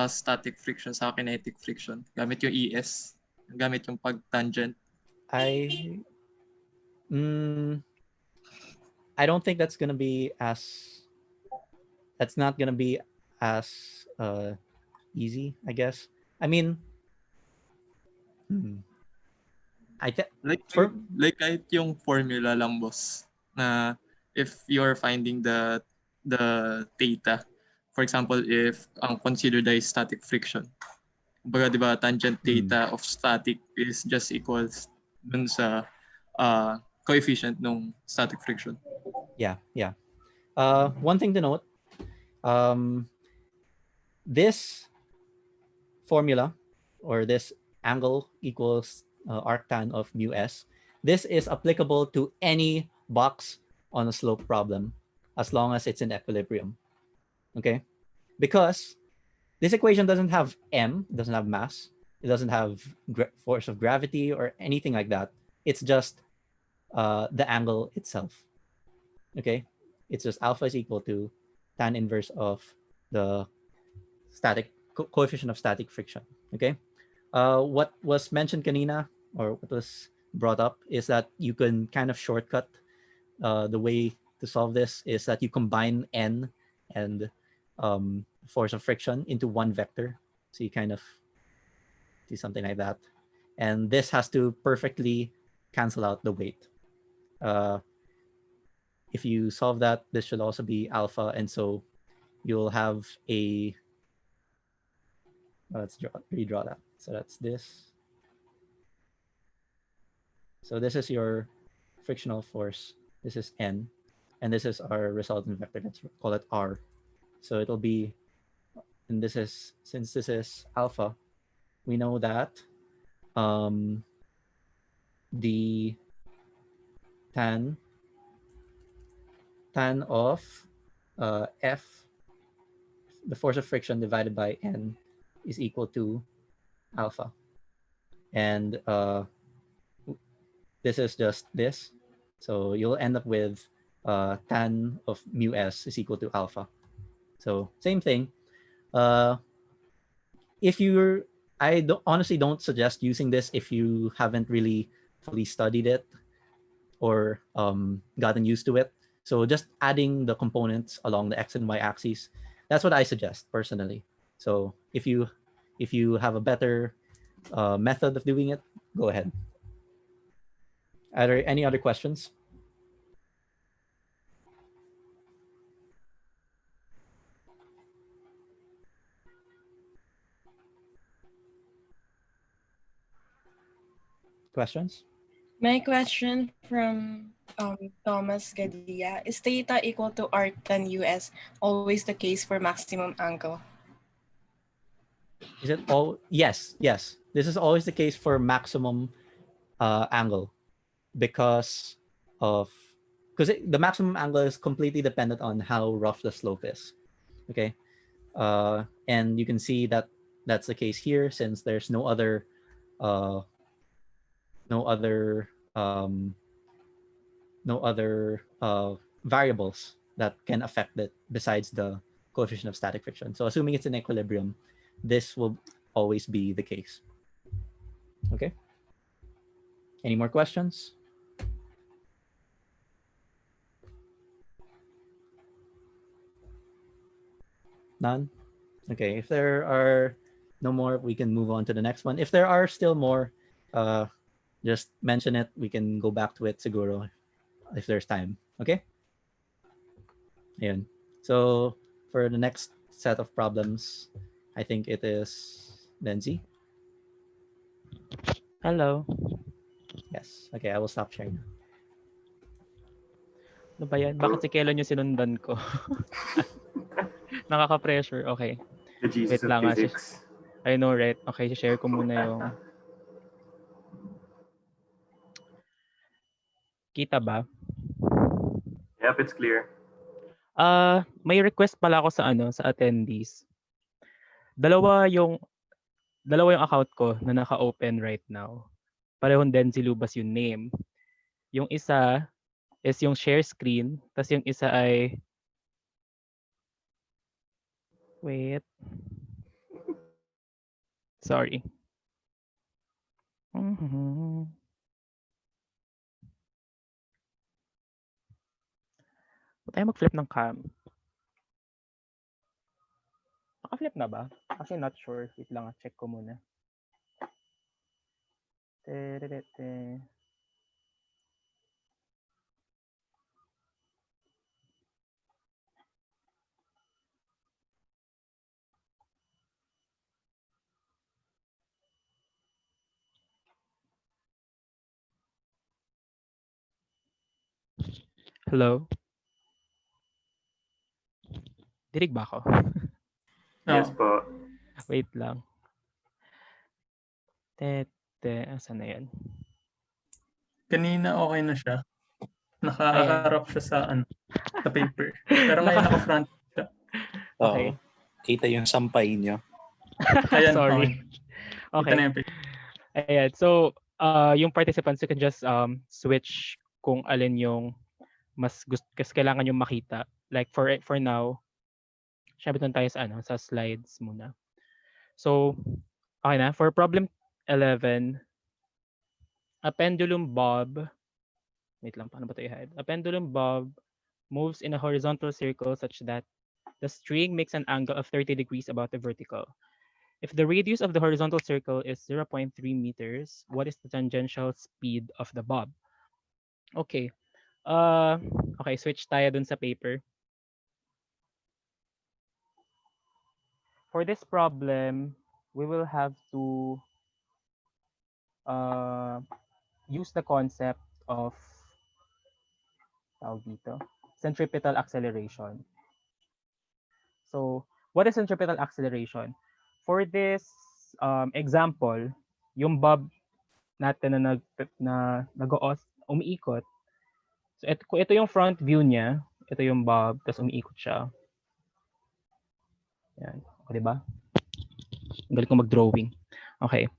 static friction sa kinetic friction. Gamit yung ES, gamit yung pag-tangent. I don't think that's gonna be that's not gonna be as easy, I guess. I mean, like kahit yung formula lang, boss, na if you're finding the theta, for example, if considered as static friction, kumbaga, di ba, tangent theta of static is just equals dun sa coefficient ng static friction. Yeah. One thing to note, this formula, or this angle equals arctan of mu s, this is applicable to any box on a slope problem as long as it's in equilibrium. Okay? Because this equation doesn't have m, it doesn't have mass, it doesn't have force of gravity or anything like that. It's just the angle itself. Okay? It's just alpha is equal to tan inverse of the static coefficient of static friction. Okay? What was mentioned kanina, or what was brought up, is that you can kind of shortcut the way to solve this is that you combine n and force of friction into one vector. So you kind of do something like that. And this has to perfectly cancel out the weight. If you solve that, this should also be alpha. And so you'll have a, let's redraw that. So that's this. So this is your frictional force. This is N. And this is our resultant vector. Let's call it R. So it'll be, and this is, since this is alpha, we know that the tan of F, the force of friction divided by N, is equal to alpha. And this is just this. So you'll end up with tan of mu s is equal to alpha. So same thing. If you're, honestly don't suggest using this if you haven't really fully studied it or gotten used to it. So just adding the components along the x and y axes, that's what I suggest personally. So if you have a better method of doing it, go ahead. Are there any other questions? Questions? My question from Thomas Gadia. Is theta equal to arctan US always the case for maximum angle? Is it all? Yes. This is always the case for maximum angle because the maximum angle is completely dependent on how rough the slope is. Okay, and you can see that that's the case here since there's no other variables that can affect it besides the coefficient of static friction. So assuming it's in equilibrium, this will always be the case. Okay. Any more questions? None? Okay, if there are no more, we can move on to the next one. If there are still more, just mention it. We can go back to it siguro if there's time. Okay? Ayun. So for the next set of problems, I think it is Lindsay. Hello. Yes. Okay, I will stop sharing. Ano ba yan? Bakit si Kailan yung sinundan ko? Nakaka-pressure. Okay. The Jesus Wait of lang, physics. I know, right? Okay, share ko muna yung... Kita ba? Yep, it's clear. May request pala ako sa attendees. Dalawa yung account ko na naka-open right now. Parehong Denzi Lubas yung name. Yung isa is yung share screen, tas yung isa ay wait. Sorry. Ba't tayo mag-flip ng cam? Naka-flip na ba? Kasi not sure. Wait lang, check ko muna. Hello? Dirig ba ako? Yes po. Wait lang. Asan na yan? Kanina okay na siya. Nakaharap siya sa paper. Pero ngayon naka-front siya. Okay. Kita yung sampay niyo. Ayan, sorry. Okay. Kita na yung Okay. Ayan. So, yung participants, you can just switch kung alin yung mas kasi kailangan yung makita. Like for now, syempre doon tayo sa slides muna. So, okay na. For problem 11, a pendulum bob, wait lang, paano ba ito i-hide? A pendulum bob moves in a horizontal circle such that the string makes an angle of 30 degrees about the vertical. If the radius of the horizontal circle is 0.3 meters, what is the tangential speed of the bob? Okay. Okay, switch tayo dun sa paper. For this problem, we will have to use the concept of centripetal acceleration. So, what is centripetal acceleration? For this example, yung bob natin na umiikot. So, ito yung front view niya. Ito yung bob, tapos umiikot siya. Yan. O, diba? Ang galing ko mag-drawing. Okay.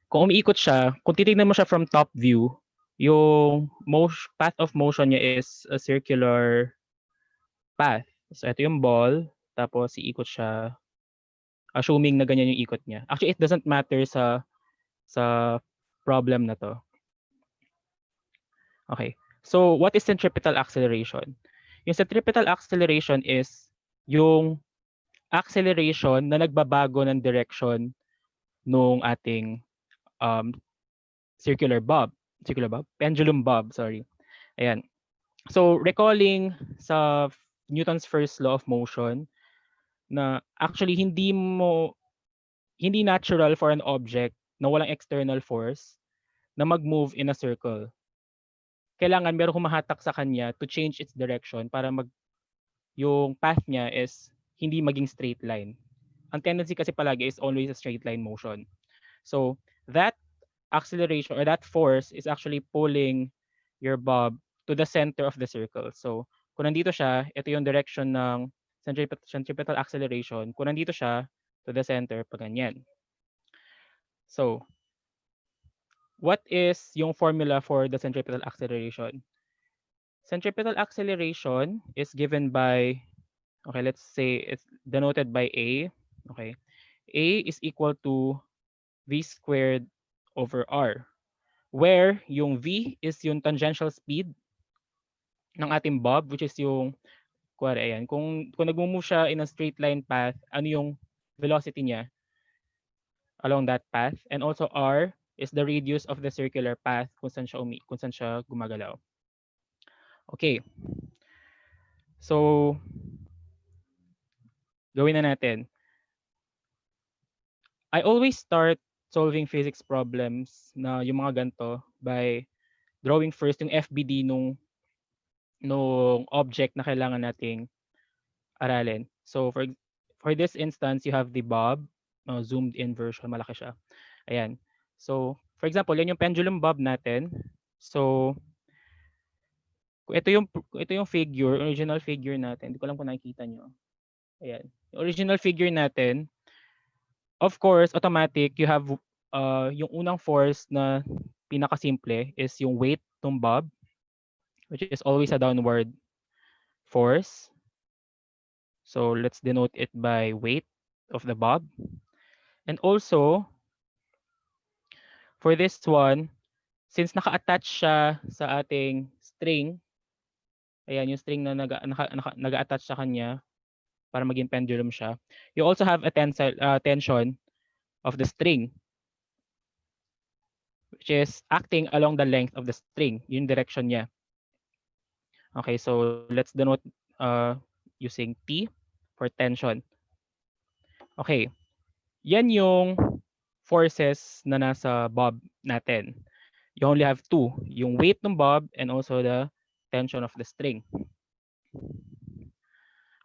Kung umiikot siya, kung titignan mo siya from top view, yung path of motion niya is a circular path. So, ito yung ball, tapos iikot siya, assuming na ganyan yung ikot niya. Actually, it doesn't matter sa problem na to. Okay. So, what is centripetal acceleration? Yung centripetal acceleration is yung acceleration na nagbabago ng direction nung ating pendulum bob, sorry. Ayan. So, recalling sa Newton's first law of motion na actually hindi natural for an object na walang external force na mag-move in a circle. Kailangan merong humahatak sa kanya to change its direction para yung path niya is hindi maging straight line. Ang tendency kasi palagi is always a straight line motion. So, that acceleration or that force is actually pulling your bob to the center of the circle. So, kung nandito siya, ito yung direction ng centripetal acceleration. Kung nandito siya, to the center, pa ganyan. So, what is yung formula for the centripetal acceleration? Centripetal acceleration is given by, okay, let's say it's denoted by A. Okay. A is equal to V squared over R. Where yung V is yung tangential speed ng ating bob, which is yung, ayan, kung nag-move siya in a straight line path, ano yung velocity niya along that path. And also R is the radius of the circular path kung saan siya gumagalaw. Okay. So, gawin na natin. I always start solving physics problems na yung mga ganito by drawing first yung FBD nung object na kailangan nating aralin. So, for this instance, you have the bob, zoomed in version, malaki siya. Ayan. So, for example, yan yung pendulum bob natin. So, ito yung figure, original figure natin. Hindi ko alam kung nakikita nyo. Ayan. Yung original figure natin, of course, automatic, you have yung unang force na pinakasimple is yung weight ng bob, which is always a downward force. So let's denote it by weight of the bob. And also, for this one, since naka-attach siya sa ating string, ayan yung string na nag-attach sa kanya para maging pendulum siya, you also have a tension of the string, which is acting along the length of the string, yung direction niya. Okay, so let's denote using T for tension. Okay, yan yung forces na nasa bob natin. You only have two, yung weight ng bob and also the tension of the string.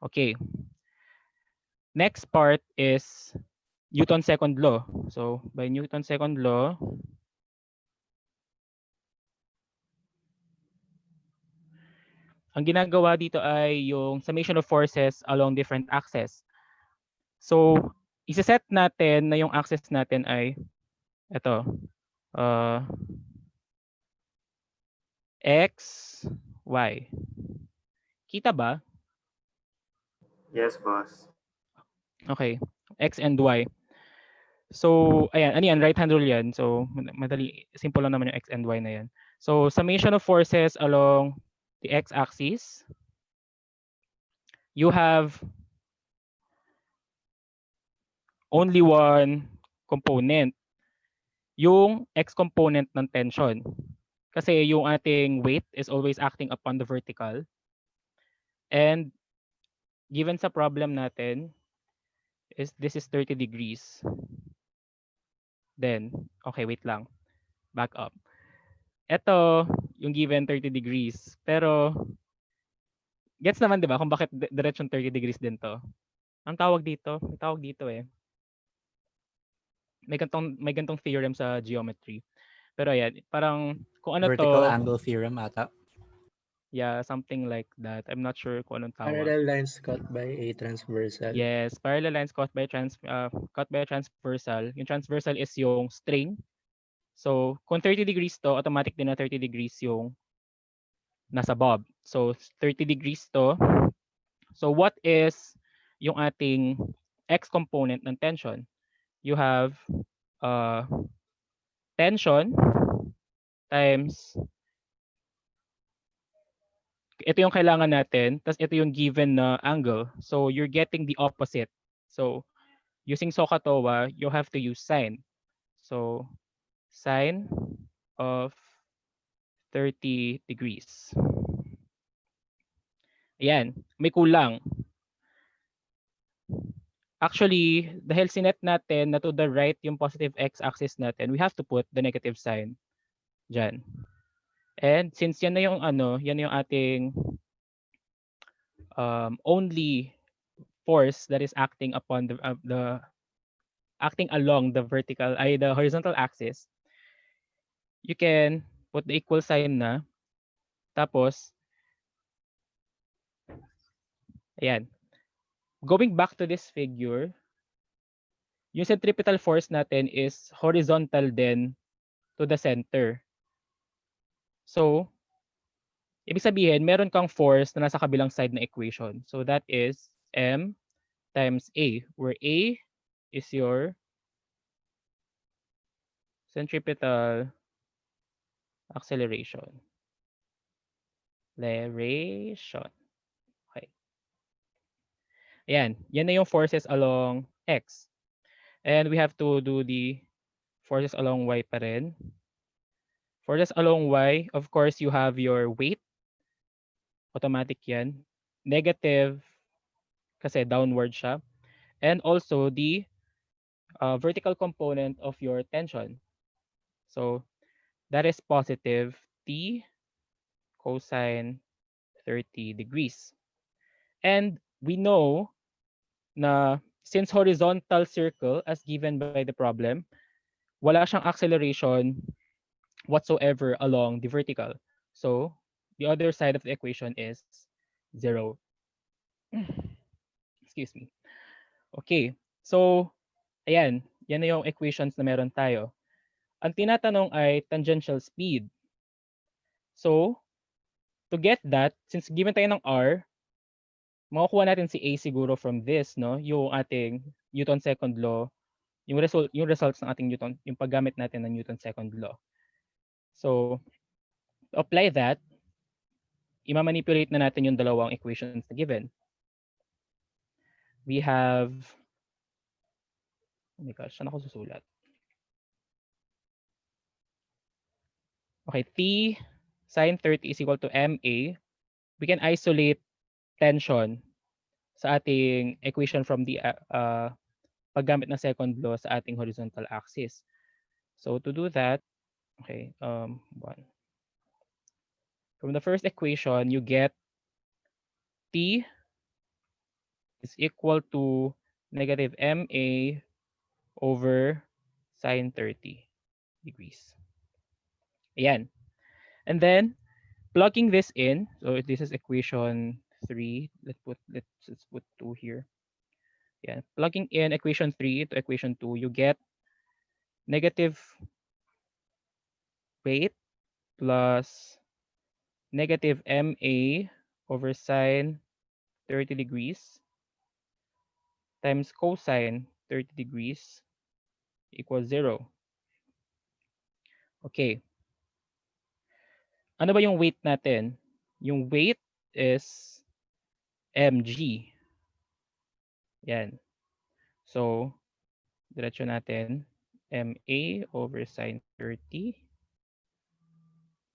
Okay. Next part is Newton's second law. So by Newton's second law, ang ginagawa dito ay yung summation of forces along different axes. So, isa-set natin na yung axis natin ay ito. X, Y. Kita ba? Yes, boss. Okay. X and Y. So, ayan. Ano yan? Right-hand rule yan. So, madali. Simple lang naman yung X and Y na yan. So, summation of forces along the x-axis. You have only one component. Yung x component ng tension. Kasi yung ating weight is always acting upon the vertical. And given sa problem natin, this is 30 degrees. Then, okay, wait lang. Back up. Ito, yung given 30 degrees. Pero, gets naman, di ba, kung bakit diretsyon 30 degrees din to? Ang tawag dito? May tawag dito eh. May gantong theorem sa geometry. Pero ayan, parang kung ano Vertical to. angle theorem ata. Yeah, something like that. I'm not sure kung anong tawag. Parallel lines cut by a transversal. Yes, parallel lines cut by a transversal. Yung transversal is yung string. So, kung 30 degrees to, automatic din na 30 degrees yung nasa bob. So, 30 degrees to. So, what is yung ating x component ng tension? You have tension times ito yung kailangan natin, tapos ito yung given na angle. So, you're getting the opposite. So, using SOHCAHTOA, you have to use sine. So, sine of 30 degrees. Ayan, may kulang. Actually, dahil sinet natin na to the right yung positive x-axis natin, we have to put the negative sign dyan. And since yan na yung yan yung ating only force that is acting upon the acting along the the horizontal axis, you can put the equal sign na. Tapos, ayan. Going back to this figure, yung centripetal force natin is horizontal then to the center. So, ibig sabihin, meron kang force na nasa kabilang side na equation. So, that is M times A, where A is your centripetal acceleration. Okay. Ayan. Yan na yung forces along X. And we have to do the forces along Y pa rin. Forces along Y, of course, you have your weight. Automatic yan. Negative, kasi downward siya. And also the vertical component of your tension. So, that is positive T cosine 30 degrees. And we know na since horizontal circle as given by the problem, wala siyang acceleration whatsoever along the vertical. So the other side of the equation is 0. Excuse me. Okay. So, ayan. Yan na yung equations na meron tayo. Ang tinatanong ay tangential speed. So, to get that, since given tayo ng R, makukuha natin si A siguro from this, no? Yung ating Newton's second law, yung results ng ating Newton, yung paggamit natin ng Newton's second law. So, to apply that, i-manipulate na natin yung dalawang equations na given. We have, oh my gosh, saan ako susulat? Okay, T sine 30 is equal to MA. We can isolate tension sa ating equation from the paggamit ng second law sa ating horizontal axis. So to do that, okay, one. From the first equation, you get T is equal to negative MA over sine 30 degrees. Ayan. And then, plugging this in, so this is equation 3. Let's put 2 here. Yeah, plugging in equation 3 to equation 2, you get negative weight plus negative MA over sine 30 degrees times cosine 30 degrees equals 0. Okay. Ano ba yung weight natin? Yung weight is mg. Yan. So, diretso natin, MA over sine 30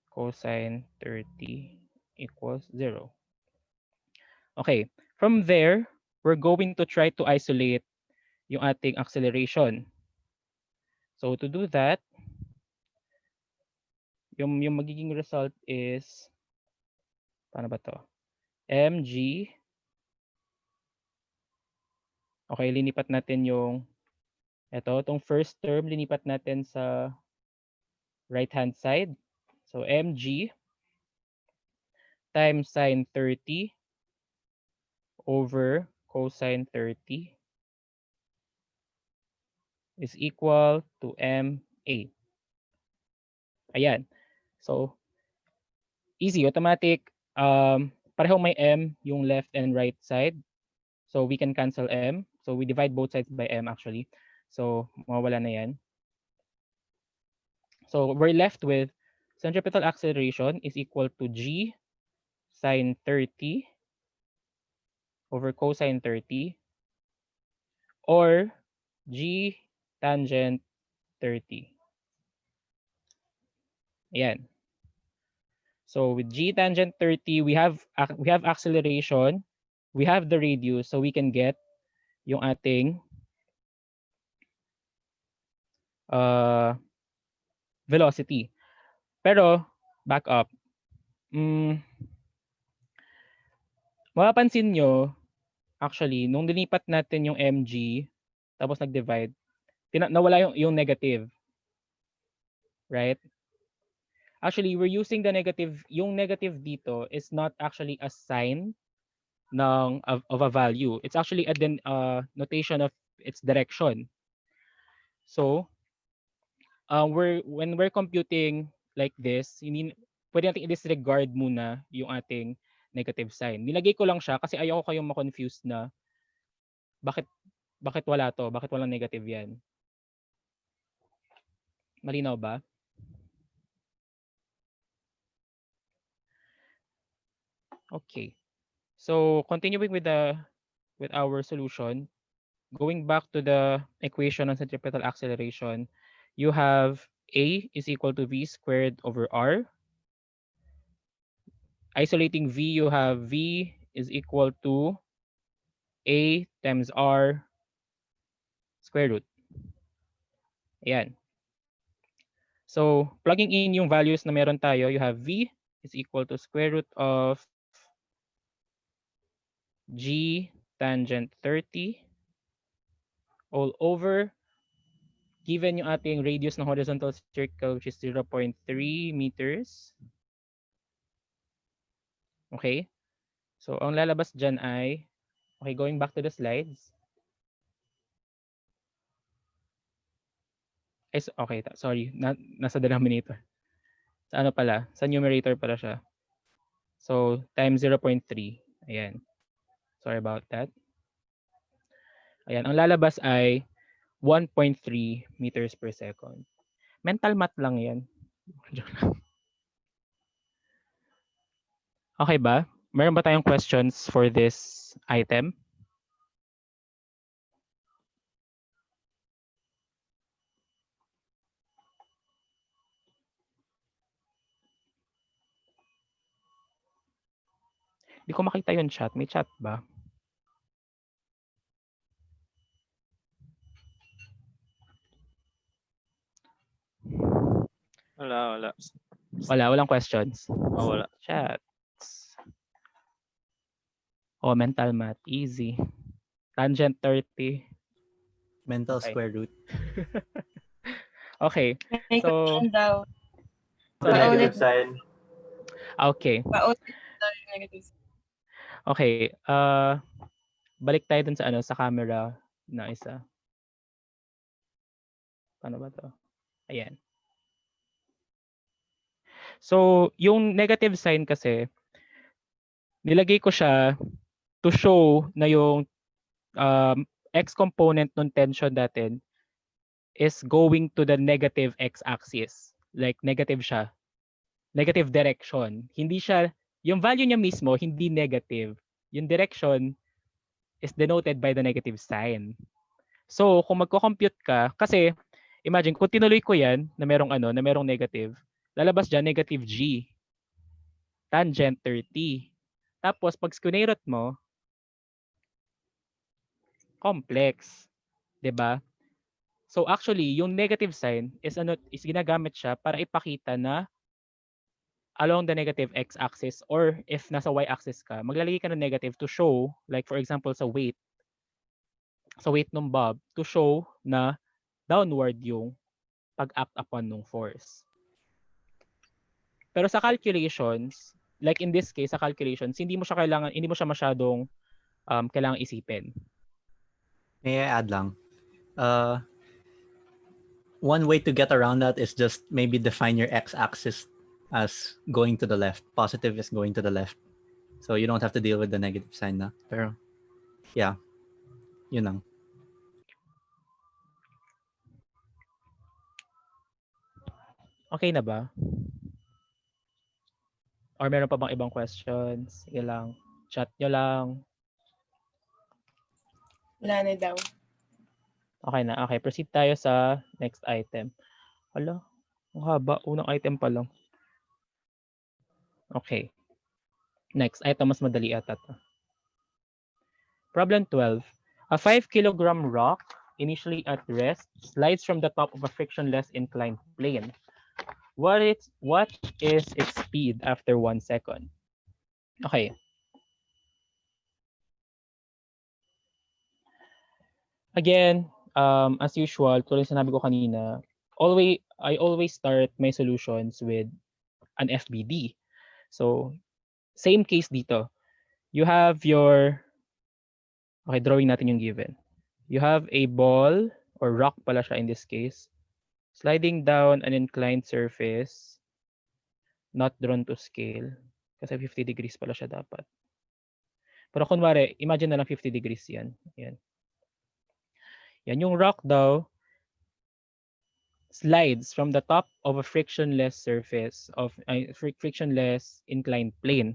cosine 30 equals 0. Okay. From there, we're going to try to isolate yung ating acceleration. So, to do that, yung magiging result is, paano ba to? mg. Okay, linipat natin yung, itong first term, linipat natin sa right-hand side. So, mg times sine 30 over cosine 30 is equal to MA. Ayan. So, easy, automatic. Parehong may M yung left and right side. So, we can cancel M. So, we divide both sides by M actually. So, mawawala na yan. So, we're left with centripetal acceleration is equal to G sine 30 over cosine 30 or G tangent 30. Ayan. So with G tangent 30, we have acceleration, we have the radius, so we can get yung ating velocity. Pero, back up. Mapapansin nyo, actually, nung dinipat natin yung mg, tapos nag-divide, nawala yung negative. Right? Actually, we're using the negative. Yung negative dito is not actually a sign of a value. It's actually a notation of its direction. So, when we're computing like this, pwede natin i-disregard muna yung ating negative sign. Nilagay ko lang siya kasi ayoko kayong ma-confuse na bakit wala to? Bakit walang negative yan? Malinaw ba? Okay. So, continuing with our solution, going back to the equation of centripetal acceleration, you have A is equal to V squared over R. Isolating V, you have V is equal to A times R square root. Ayan. So, plugging in yung values na meron tayo, you have V is equal to square root of G tangent 30 all over given yung ating radius ng horizontal circle which is 0.3 meters. Okay? So, ang lalabas dyan ay, okay, going back to the slides. Okay, sorry, nasa denominator. Sa ano pala? Sa numerator pala siya. So, times 0.3. Ayan. Sorry about that. Ayan, ang lalabas ay 1.3 meters per second. Mental math lang yan. Okay ba? Meron ba tayong questions for this item? Hindi ko makita yung chat. May chat ba? Wala. Walang questions. Oh, wala. Chats. Oh, mental math. Easy. Tangent 30. Mental Okay. square root. Okay. May So, question daw. Negative sign. Okay. Paulit daw yung negative sign. Okay. Balik tayo dun sa sa camera na isa. Paano ba to? Ayan. So, yung negative sign kasi, nilagay ko siya to show na yung x component ng tension natin is going to the negative x-axis. Like, negative siya. Negative direction. Hindi siya, yung value niya mismo, hindi negative. Yung direction is denoted by the negative sign. So, kung magko-compute ka, kasi, imagine, kung tinuloy ko yan, na merong negative, lalabas dyan, negative g. Tangent 30. Tapos, pag square root mo, complex. 'Di ba? So, actually, yung negative sign is ginagamit siya para ipakita na along the negative x-axis or if nasa y-axis ka, maglalagay ka ng negative to show, like for example, sa weight ng Bob, to show na downward yung pag-act upon ng force. Pero sa calculations, like in this case, sa calculations, hindi mo siya masyadong kailangan isipin. May I add lang? One way to get around that is just maybe define your x-axis as going to the left. Positive is going to the left. So you don't have to deal with the negative sign na. Pero, yeah. Yun lang. Okay na ba? Or meron pa bang ibang questions? Sige lang. Chat nyo lang. Wala na daw. Okay na. Okay, proceed tayo sa next item. Hala, ang haba. Unang item pa lang. Okay. Next item, mas madali ata to. Problem 12. A 5 kilogram rock, initially at rest, slides from the top of a frictionless inclined plane. What is its speed after 1 second? Okay. Again, as usual, tulad sinabi ko kanina, I always start my solutions with an FBD. So, same case dito. You have okay, drawing natin yung given. You have a ball, or rock pala siya in this case, sliding down an inclined surface, not drawn to scale. Kasi 50 degrees pala siya dapat. Pero kunwari, imagine na lang 50 degrees yan. Yan. Yan yung rock daw, slides from the top of a frictionless surface of frictionless inclined plane.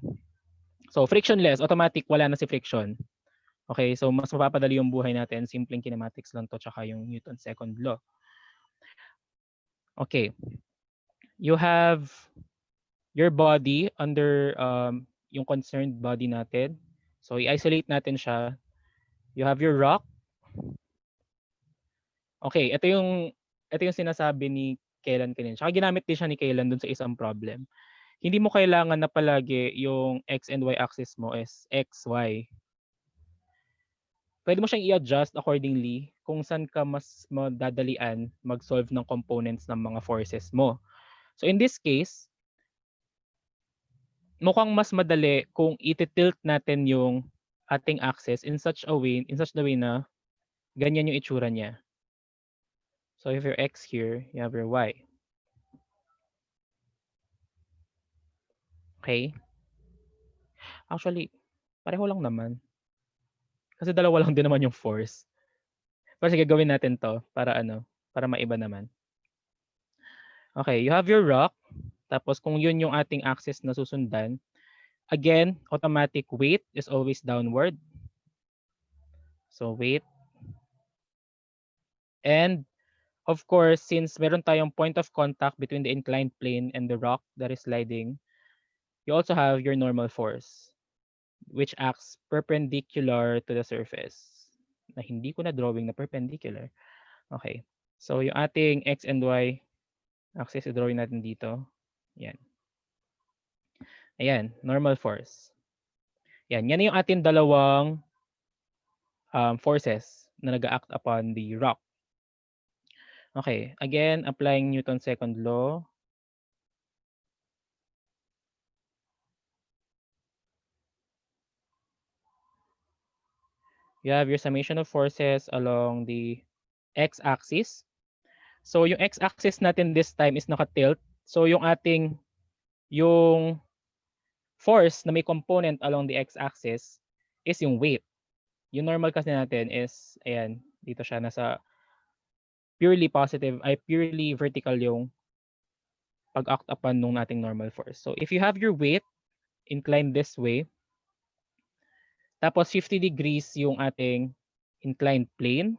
So frictionless, automatic, wala na si friction. Okay, so mas mapapadali yung buhay natin. Simpleng kinematics lang to, tsaka yung Newton's second law. Okay. You have your body under yung concerned body natin. So i-isolate natin siya. You have your rock. Okay, ito yung sinasabi ni Kaylan kanina. Tsaka ginamit din siya ni Kaylan dun sa isang problem. Hindi mo kailangan na palagi yung x and y axis mo is x, y. pwede mo siyang i-adjust accordingly kung saan ka mas madadalian mag-solve ng components ng mga forces mo. So in this case, mukhang mas madali kung i-tilt natin yung ating axis in such the way na ganyan yung itsura niya. So if your x here, you have your y. Okay? Actually, pareho lang naman. Kasi dalawa lang din naman yung force. Pero sige, gawin natin to para para maiba naman. Okay, you have your rock. Tapos kung yun yung ating axis na susundan, again, automatic weight is always downward. So weight. And of course, since meron tayong point of contact between the inclined plane and the rock that is sliding, you also have your normal force, which acts perpendicular to the surface. Na hindi ko na drawing na perpendicular. Okay. So yung ating x and y axis, i-drawing natin dito. Yan. Ayan, normal force. Yan yung ating dalawang forces na nag-act upon the rock. Okay, again, applying Newton's second law. You have your summation of forces along the x-axis. So yung x-axis natin this time is naka-tilt. So yung force na may component along the x-axis is yung weight. Yung normal kasi natin is, ayan, dito siya nasa purely vertical yung pag-act upon nung nating normal force. So if you have your weight inclined this way, tapos 50 degrees yung ating inclined plane.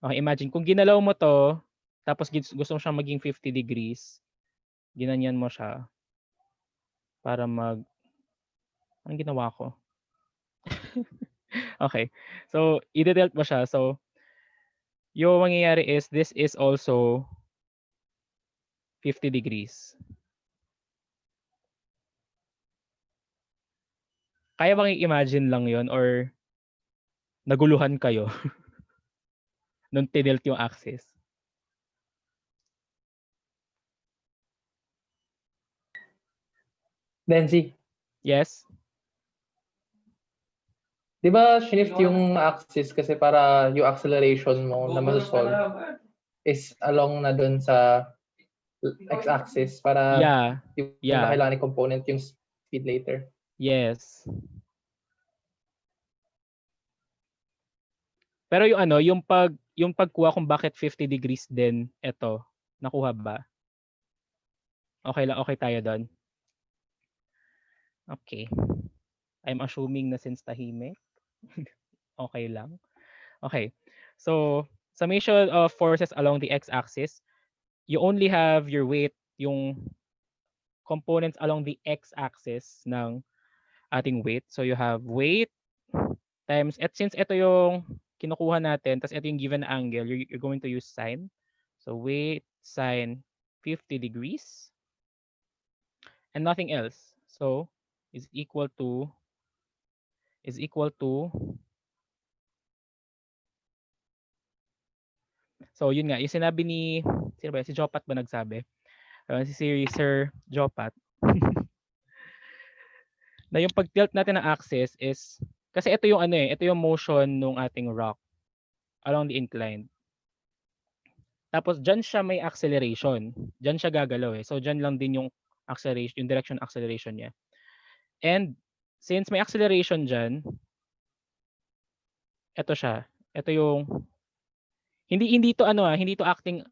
Okay, imagine kung ginalaw mo to, tapos gusto mo siyang maging 50 degrees, ginanyan mo siya para anong ginawa ko? Okay. So, i-delt mo siya. So, yung mangyayari is this is also 50 degrees. Kaya bang i-imagine lang yon or naguluhan kayo nung tinelt yung axis? Denzi, Yes? di ba shift yung axis kasi para yung acceleration mo na masolve is along na dun sa x-axis para yung kailangan component yung speed later. Yes. Pero yung pagkuha kung bakit 50 degrees din ito, nakuha ba? Okay tayo doon. Okay. I'm assuming na since tahimik, okay lang. Okay. So, summation of forces along the x-axis, you only have your weight, yung components along the x-axis ng ating weight. So, you have weight times, since ito yung kinukuha natin, tas ito yung given angle, you're going to use sine. So, weight sine 50 degrees and nothing else. So, is equal to so yun nga, yung sinabi sino ba, si Jopat ba nagsabi? Si Sir Jopat na yung pag-tilt natin ng axis is kasi ito yung ito yung motion ng ating rock along the incline. Tapos diyan siya may acceleration. Diyan siya gagalaw So diyan lang din yung acceleration, yung direction acceleration niya. And since may acceleration diyan, ito siya. Ito yung hindi to acting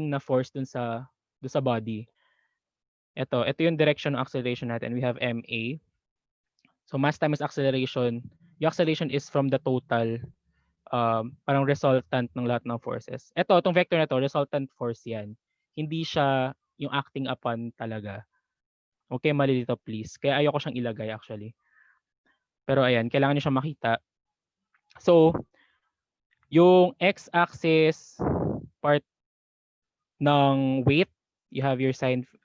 na force dun sa body. Ito yung direction ng acceleration natin. We have MA. So mass times acceleration. Yung acceleration is from the total parang resultant ng lahat ng forces. Itong vector na to, resultant force yan. Hindi siya yung acting upon talaga. Okay, mali dito please. Kaya ayoko siyang ilagay actually. Pero ayan, kailangan niyo siyang makita. So, yung x-axis part ng weight, you have your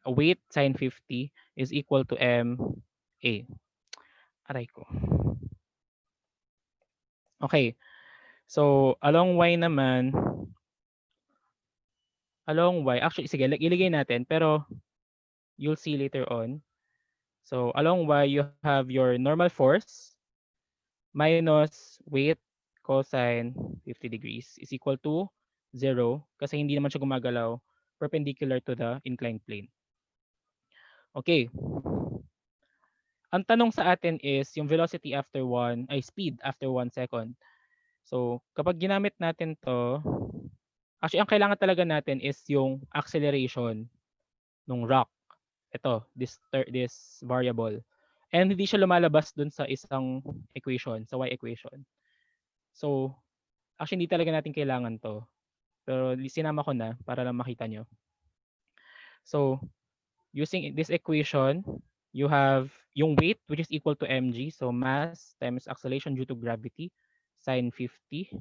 weight sine 50 is equal to MA. Aray ko. Okay. So, along y naman, actually, sige, iligay natin, pero you'll see later on. So, along y, you have your normal force minus weight cosine 50 degrees is equal to 0 kasi hindi naman siya gumagalaw perpendicular to the inclined plane. Okay. Ang tanong sa atin is yung velocity after speed after 1 second. So, kapag ginamit natin to, actually, ang kailangan talaga natin is yung acceleration ng rock. Ito, this variable. And hindi siya lumalabas dun sa isang equation, sa y equation. So, actually, hindi talaga natin kailangan to. Pero sinama ko na para lang makita nyo. So, using this equation, you have yung weight, which is equal to mg. So, mass times acceleration due to gravity, sine 50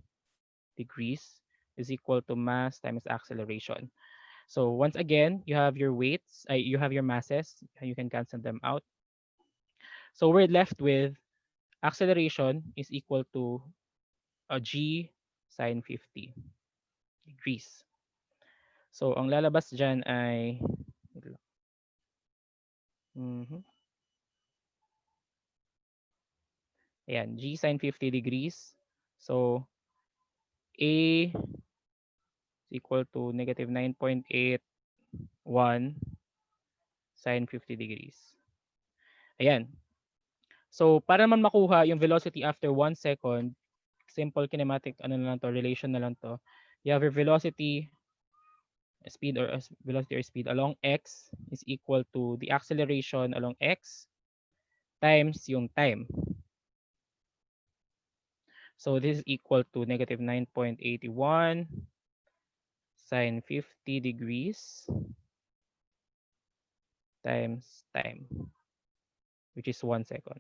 degrees is equal to mass times acceleration. So once again, you have your weights, you have your masses, you can cancel them out. So we're left with acceleration is equal to g sine 50 degrees. So ang lalabas dyan ay ayan, g sine 50 degrees. So a is equal to negative 9.81 sine 50 degrees. Ayan. So, para naman makuha yung velocity after 1 second, simple kinematic relation na lang to. You have your velocity speed or speed along x is equal to the acceleration along x times yung time. So, this is equal to negative 9.81 sine 50 degrees times time, which is 1 second.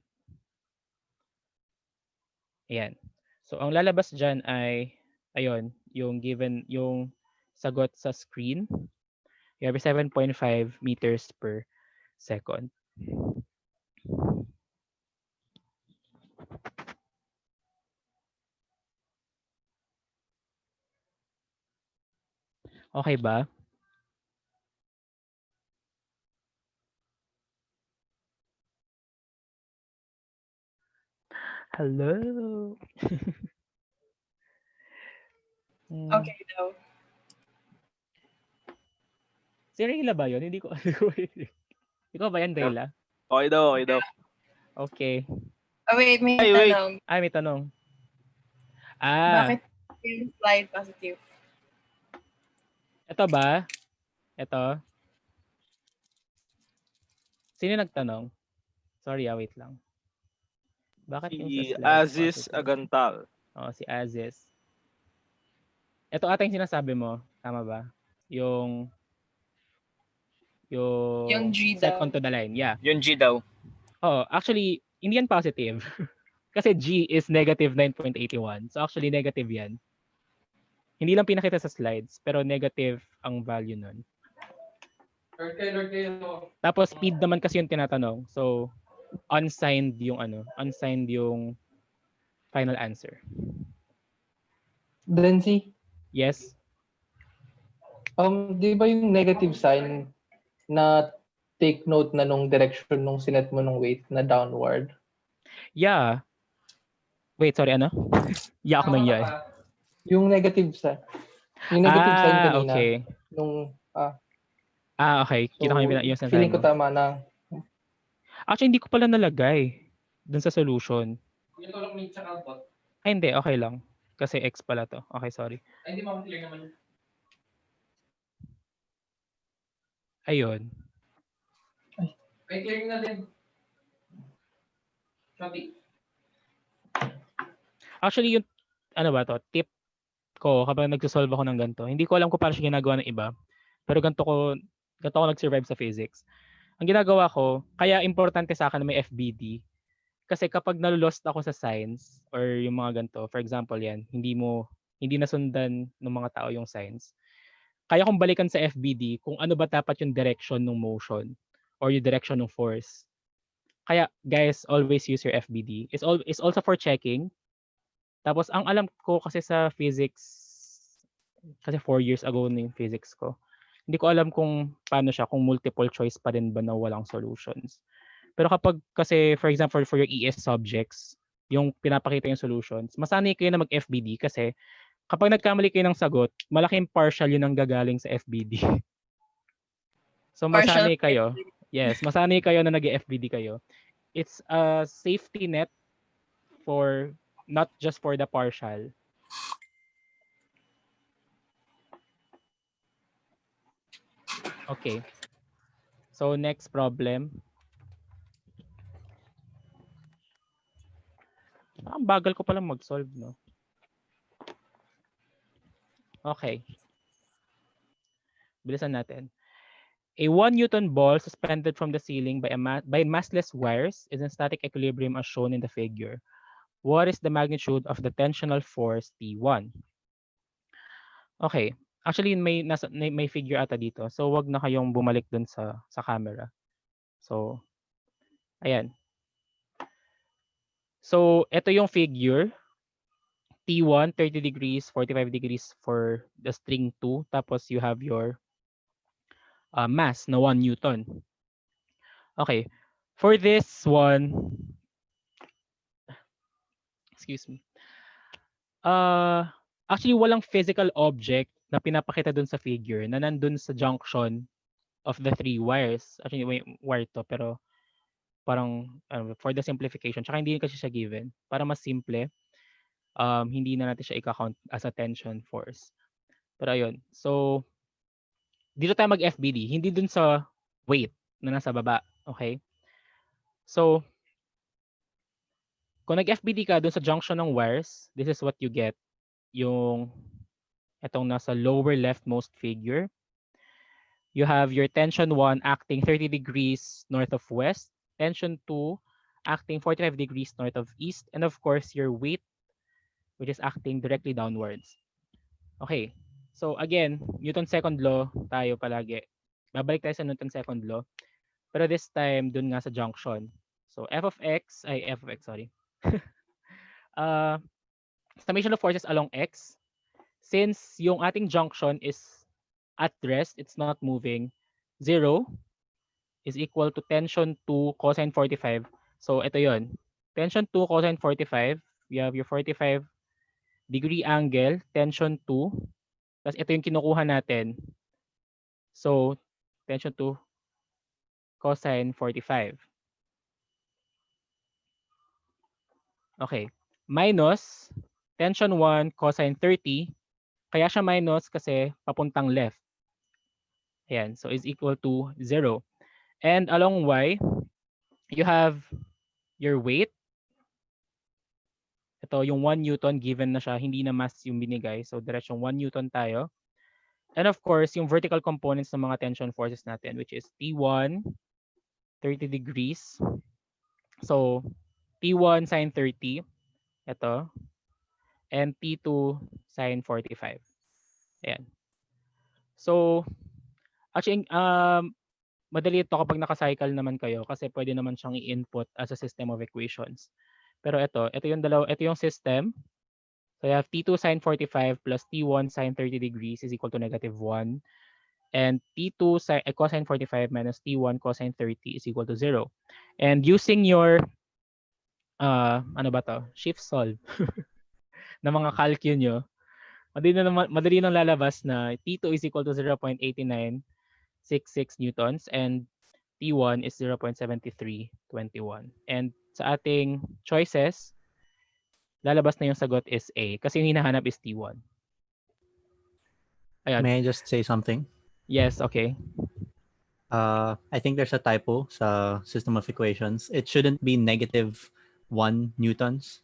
Ayan. So, ang lalabas dyan ay, ayun, yung given, yung sagot sa screen. You have 7.5 meters per second. Okay ba? Hello. Okay daw. Si Rayla ba yun? Hindi ko alam. Ikaw ba yan, Rayla? Okay daw, okay daw. Okay. Oh, wait, may Wait. tanong. Ay, may tanong. Bakit yung slide positive? Ito ba? Ito? Sino nagtanong? Sorry, wait lang. Bakit yung sa Si slide Aziz positive? Agantal. Oo, si Aziz. Ito ata yung sinasabi mo. Tama ba? Yung G set daw. onto the line. Yeah. Yung G daw. Oh, actually, hindi yan positive. Kasi G is negative 9.81. So actually, negative yan. Hindi lang pinakita sa slides, pero negative ang value nun. Tapos speed naman kasi yung tinatanong. So, unsigned yung final answer. Denzi? Yes? Di ba yung negative sign na take note na nung direction nung sinet mo nung weight na downward? Yeah. Wait, sorry, ano? Yeah ako nung yan. Yung negative sign. Yung negative sign kanina. Okay. Nung, okay. Kita ko yung sinasabi feeling ko mo. tama na. Actually, hindi ko pala nalagay dun sa solution. Ay, hindi. Okay lang. Kasi X pala to. Okay, sorry. Ay, hindi ma-clear naman. Ayun. Ay, clearing na din. Shopee. Actually, yung tip ko kapag nagsosolve ako ng ganito, hindi ko alam kung paano siya ginagawa ng iba. Pero ganito ko nag-survive sa physics. Ang ginagawa ko, kaya importante sa akin na may FBD. Kasi kapag nalost ako sa science or yung mga ganito, for example yan, hindi nasundan ng mga tao yung science, kaya kong balikan sa FBD kung ano ba dapat yung direction ng motion or yung direction ng force. Kaya guys, always use your FBD. It's also for checking Tapos ang alam ko kasi sa physics, kasi 4 years ago na yung physics ko. Hindi ko alam kung paano siya, kung multiple choice pa rin ba na walang solutions. Pero kapag kasi, for example, for your ES subjects, yung pinapakita yung solutions, masanay kayo na mag-FBD kasi kapag nagkamali kayo ng sagot, malaking partial yun ang gagaling sa FBD. So masanay kayo. Yes, masanay kayo na nag-FBD kayo. It's a safety net for not just for the partial. Okay. So next problem. Ang bagal ko palang mag-solve, no? Okay. Bilisan natin. A 1 Newton ball suspended from the ceiling by massless wires is in static equilibrium as shown in the figure. What is the magnitude of the tensional force T1? Okay. Actually, may figure ata dito. So, wag na kayong bumalik dun sa camera. So, ayan. So, ito yung figure. T1, 30 degrees, 45 degrees for the string 2. Tapos, you have your mass na 1 Newton. Okay. For this one, excuse me. Actually, walang physical object na pinapakita dun sa figure na nandun sa junction of the 3 wires. Actually, may wire to, pero parang for the simplification, tsaka hindi kasi siya given. Para mas simple, hindi na natin siya i-count as a tension force. Pero ayun. So, dito tayo mag-FBD. Hindi dun sa weight na nasa baba. Okay? So, kung nag-FBD ka dun sa junction ng wires, this is what you get. Yung itong nasa lower leftmost figure. You have your tension 1 acting 30 degrees north of west, tension 2 acting 45 degrees north of east, and of course your weight, which is acting directly downwards. Okay, so again, Newton's second law tayo palagi. Babalik tayo sa Newton's second law, pero this time dun nga sa junction. So f of x, sorry. Summation of forces along x, since yung ating junction is at rest, it's not moving, 0 is equal to tension 2 cosine 45. So ito yon. Tension 2 cosine 45, you have your 45 degree angle, tension 2. Tapos ito yung kinukuha natin. So tension 2 cosine 45. Okay. Minus tension 1 cosine 30. Kaya siya minus kasi papuntang left. Ayan. So is equal to 0. And along y, you have your weight. Ito yung 1 Newton given na siya, hindi na mass yung binigay. So diretsong 1 Newton tayo. And of course, yung vertical components ng mga tension forces natin, which is T1, 30 degrees. So T1 sine 30, ito. And T2 sine 45. Ayan. So, actually, madali ito kapag nakacycle naman kayo kasi pwede naman siyang i-input as a system of equations. Pero ito yung system. So you have T2 sine 45 plus T1 sine 30 degrees is equal to -1. And T2 cosine 45 minus T1 cosine 30 is equal to 0. And using your, shift solve na mga calcul nyo, madali nang lalabas na T2 is equal to 0.8966 newtons and T1 is 0.7321. And sa ating choices, lalabas na yung sagot is A kasi yung hinahanap is T1. Ayan. May I just say something? Yes, okay. I think there's a typo sa system of equations. It shouldn't be -1 newtons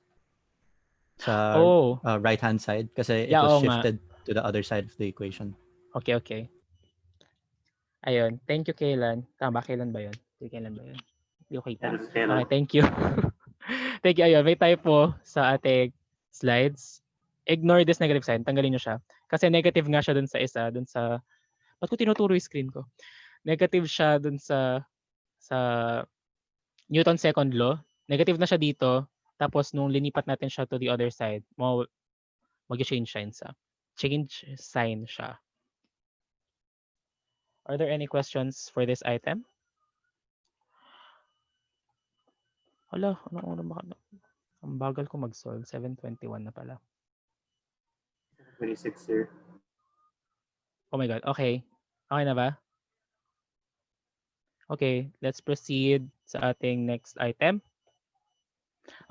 sa right-hand side kasi it was shifted to the other side of the equation. Okay. Ayun. Thank you, Kaylan. Tama, Kaylan ba yun? Kaylan ba yun? Hindi ko kita. Okay, thank you. Thank you. Ayun, may typo sa ating slides. Ignore this negative sign. Tanggalin nyo siya. Kasi negative nga siya dun sa isa. Ba't ko tinuturo yung screen ko? Negative siya dun sa Newton's second law. Negative na siya dito. Tapos nung linipat natin siya to the other side, mag-change sign siya. Change sign siya. Are there any questions for this item? Hala, ano ba? Ang bagal ko mag-solve. 7:21 na pala. 26 here. Oh my God. Okay. Okay na ba? Okay, let's proceed sa ating next item.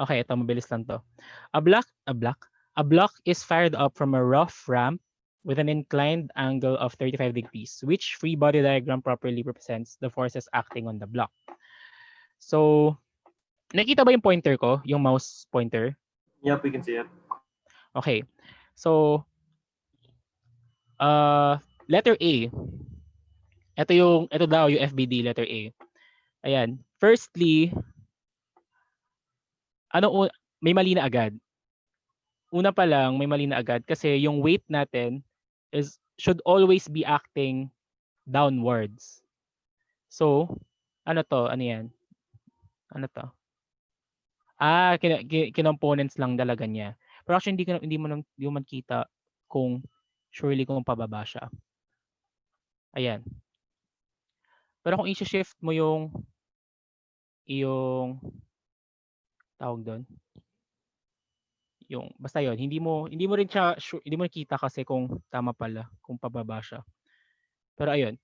Okay, ito mabilis lang to. A block is fired up from a rough ramp with an inclined angle of 35 degrees, which free body diagram properly represents the forces acting on the block. So, nakita ba yung pointer ko? Yung mouse pointer? Yep, we can see it. Okay. So, letter A. Ito daw yung FBD, letter A. Ayan. Firstly, may mali na agad. Una pa lang, may mali na agad kasi yung weight natin should always be acting downwards. So, ano to? Ano yan? Ano to? Kinomponents lang talaga niya. Pero actually, hindi mo makita kung surely kung pababa siya. Ayan. Pero kung i-shift mo yung tawag doon, basta yon, hindi mo rin siya hindi mo nakita kasi kung tama pala, kung pababa siya. Pero ayun.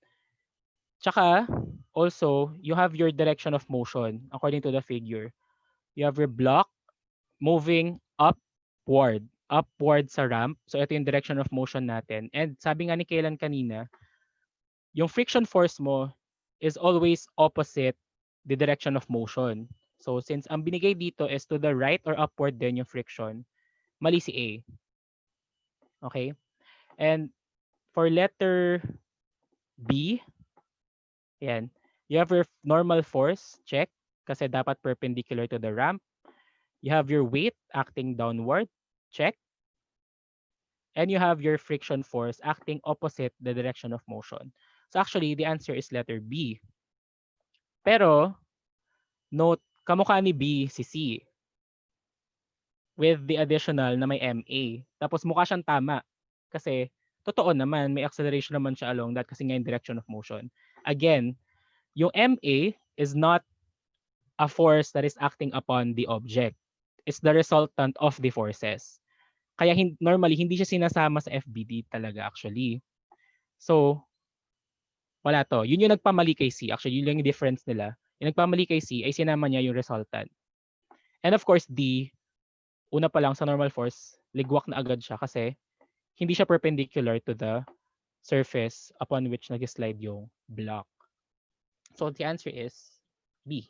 Tsaka also, you have your direction of motion according to the figure. You have your block moving upward sa ramp. So ito yung direction of motion natin. And sabi nga ni Kaylan kanina, yung friction force mo is always opposite the direction of motion. So since ang binigay dito is to the right or upward din yung friction, mali si A. Okay? And for letter B, yan, you have your normal force, check, kasi dapat perpendicular to the ramp. You have your weight acting downward, check. And you have your friction force acting opposite the direction of motion. So actually, the answer is letter B. Pero, note, kamukha ni B si C with the additional na may MA. Tapos mukha siyang tama kasi totoo naman, may acceleration naman siya along that kasi nga yung direction of motion. Again, yung MA is not a force that is acting upon the object. It's the resultant of the forces. Kaya normally, hindi siya sinasama sa FBD talaga actually. So, wala to. Yun yung nagpamali kay C. Actually, yun yung difference nila. Yung nagpamali kay C ay sinama niya yung resultant. And of course, D, una pa lang sa normal force, ligwak na agad siya kasi hindi siya perpendicular to the surface upon which nag-slide yung block. So, the answer is B.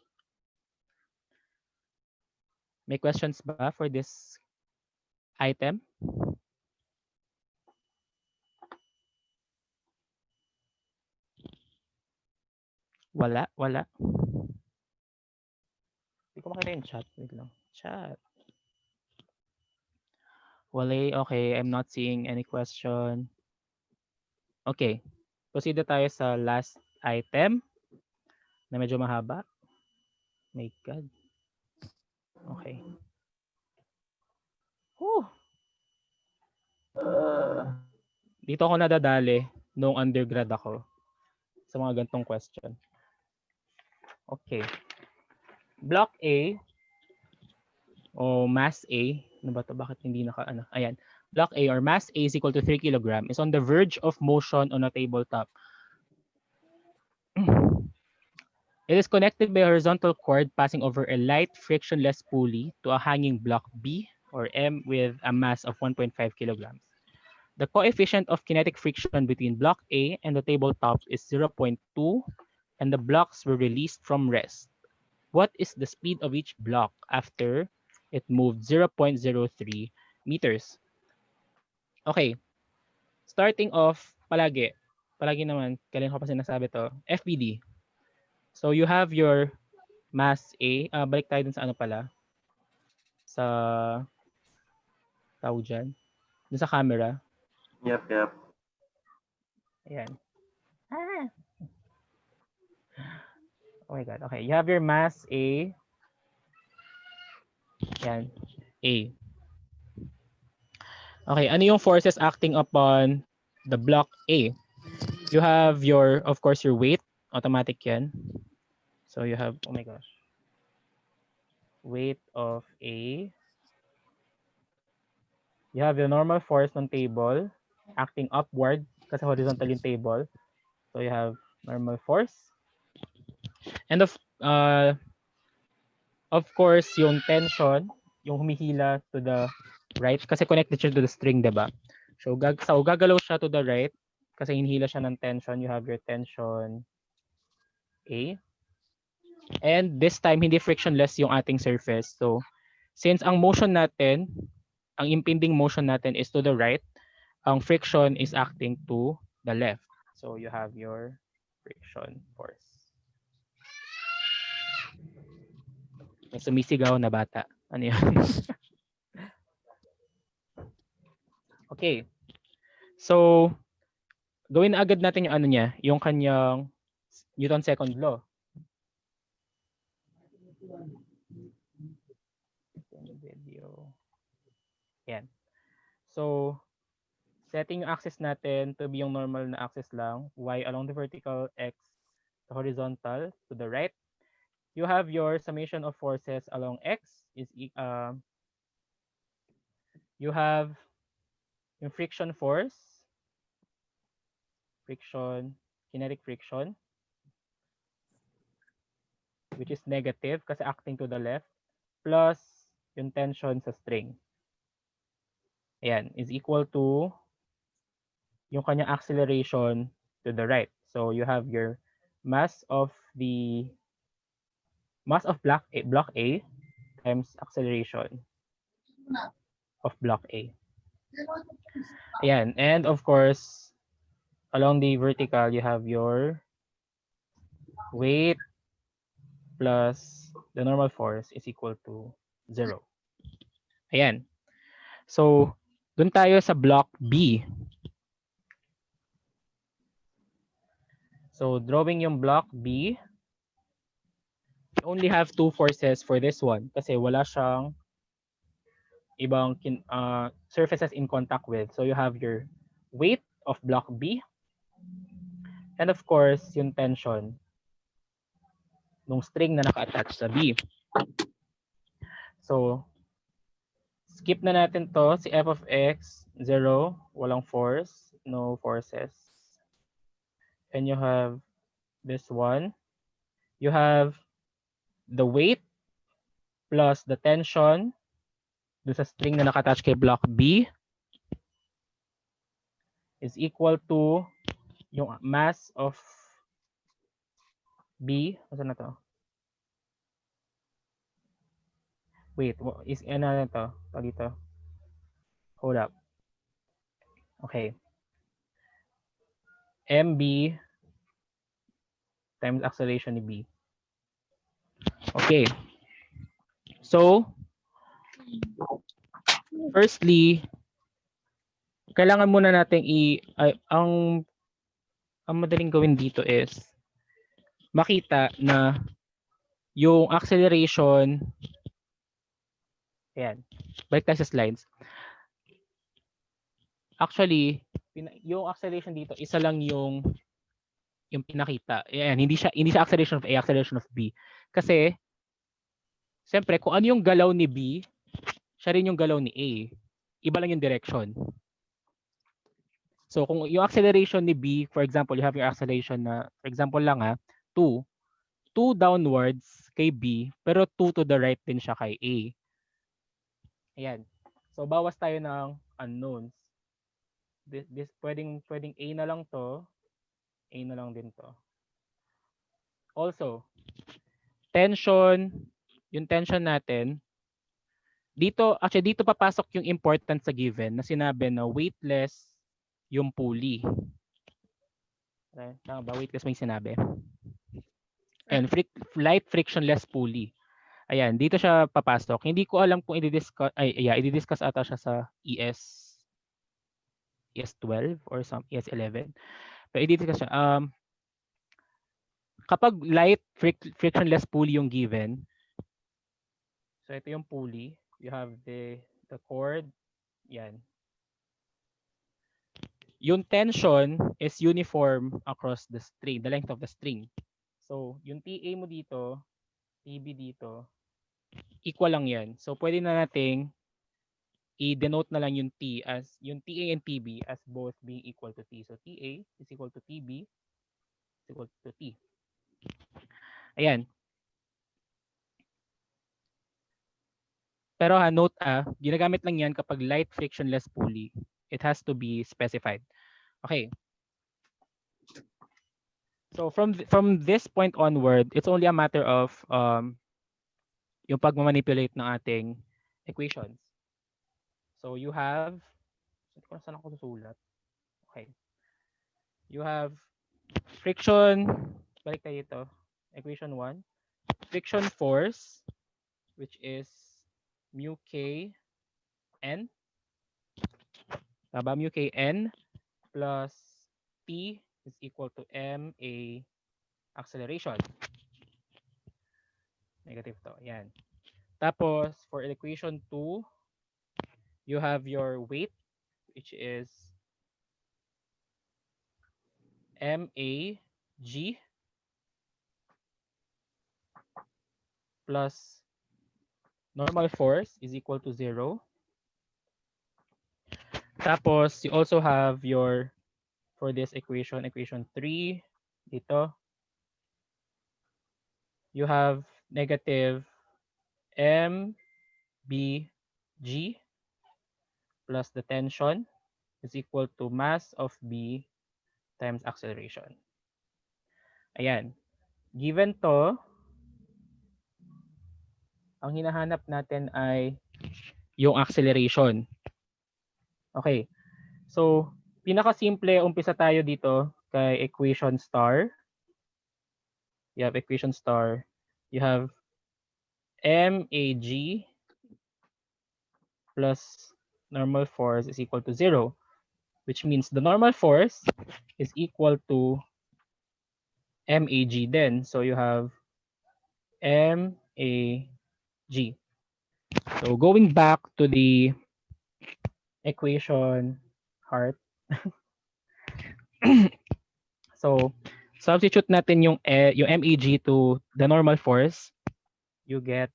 May questions ba for this item? Wala. Hindi ko makita yung chat. Wait lang. Chat. Wala. Okay, I'm not seeing any question. Okay. Proceed na tayo sa last item na medyo mahaba. My God. Okay. Whew. Dito ako nadadali nung undergrad ako sa mga gantong question. Okay. Block A o mass A, ano ba to? Bakit hindi Ayan. Block A or mass A is equal to 3 kg is on the verge of motion on a tabletop. It is connected by a horizontal cord passing over a light frictionless pulley to a hanging block B or M with a mass of 1.5 kilograms. The coefficient of kinetic friction between block A and the tabletop is 0.2 and the blocks were released from rest. What is the speed of each block after it moved 0.03 meters? Okay. Starting off, palagi naman, kailan ko pa sinasabi to, FBD. So you have your mass A. Balik tayo dun sa ano pala. Sa tawag dyan. Dun sa camera. Yep. Ayan. Oh my God. Okay. You have your mass A. Yan. A. Okay, ano yung forces acting upon the block A? You have your, of course, your weight. Automatic yan. So you have, oh my gosh. Weight of A. You have the normal force ng table acting upward kasi horizontal yung table. So you have normal force. And of course, yung tension, yung humihila to the right kasi connected siya to the string, diba? So gagalaw siya to the right kasi hinihila siya ng tension. You have your tension A. And this time, hindi frictionless yung ating surface. So since ang motion natin, ang impending motion natin is to the right, ang friction is acting to the left. So you have your friction force. May sumisigaw na bata. Ano yan? Okay. So, gawin na agad natin yung ano niya, yung kanyang Newton's second law. Yan. So, setting yung axis natin to be yung normal na axis lang, y along the vertical, x the horizontal to the right. You have your summation of forces along x is you have yung friction force, kinetic friction, which is negative kasi acting to the left, plus yung tension sa string. Ayan, is equal to yung kanyang acceleration to the right. So you have your mass of block A times acceleration of block A. Ayan, and of course, along the vertical, you have your weight plus the normal force is equal to 0. Ayan. So, dun tayo sa block B. So, drawing yung block B, you only have two forces for this one kasi wala siyang ibang surfaces in contact with. So, you have your weight of block B and of course, yung tension nung string na naka-attach sa B. So, skip na natin to. Si f of x, 0, walang force, no forces. And you have this one. You have the weight plus the tension do sa string na naka-attach kay block B is equal to yung mass of B. Ano na to? Wait, is ano na to? Dito. Hold up. Okay. MB times acceleration ni B. Okay. So, firstly, kailangan muna natin ang madaling gawin dito is makita na yung acceleration, ayan, balik tayo sa slides. Actually, yung acceleration dito, isa lang yung pinakita. Ayan, hindi siya acceleration of A, acceleration of B. Kasi, siyempre, kung ano yung galaw ni B, siya rin yung galaw ni A. Iba lang yung direction. So, kung yung acceleration ni B, for example, you have your acceleration na, for example lang 2 downwards kay B, pero 2 to the right din siya kay A. Ayan. So, bawas tayo ng unknowns. This pwedeng A na lang to, A na lang din to. Also, yung tension natin, dito papasok yung importance sa given na sinabi na weightless yung pulley. Tama ba? Weightless may sinabi. And light frictionless pulley. Ayan, dito siya papasok. Hindi ko alam kung i-discuss ata siya sa ES12 or some ES11. Pero i-discuss siya. Kapag light frictionless pulley yung given, so ito yung pulley, You have the chord. Yan. Yung tension is uniform across the string, the length of the string. So, yung TA mo dito, TB dito, equal lang yan. So, pwede na nating i-denote na lang yung T as, yung TA and TB as both being equal to T. So, TA is equal to TB is equal to T. Ayan. Pero note ginagamit lang yan kapag light frictionless pulley. It has to be specified. Okay. So from this point onward, it's only a matter of yung pagmamanipulate ng ating equations. So you have, saan ako susulat? Okay. You have friction, balik tayo ito, equation 1. Friction force, which is mu k n. Taba, mu k n plus T is equal to ma acceleration. Negative to. Yan. Tapos, for equation 2, you have your weight, which is MAG plus normal force is equal to 0. Tapos, you also have your, for this equation, equation 3, dito, you have negative MBG plus the tension is equal to mass of B times acceleration. Ayan. Given to, ang hinahanap natin ay yung acceleration. Okay. So, pinaka-simple, umpisa tayo dito kay equation star. You have equation star. You have MAG plus normal force is equal to 0, which means the normal force is equal to MAG then. So you have MAG. So going back to the equation heart. So substitute natin yung MAG to the normal force. You get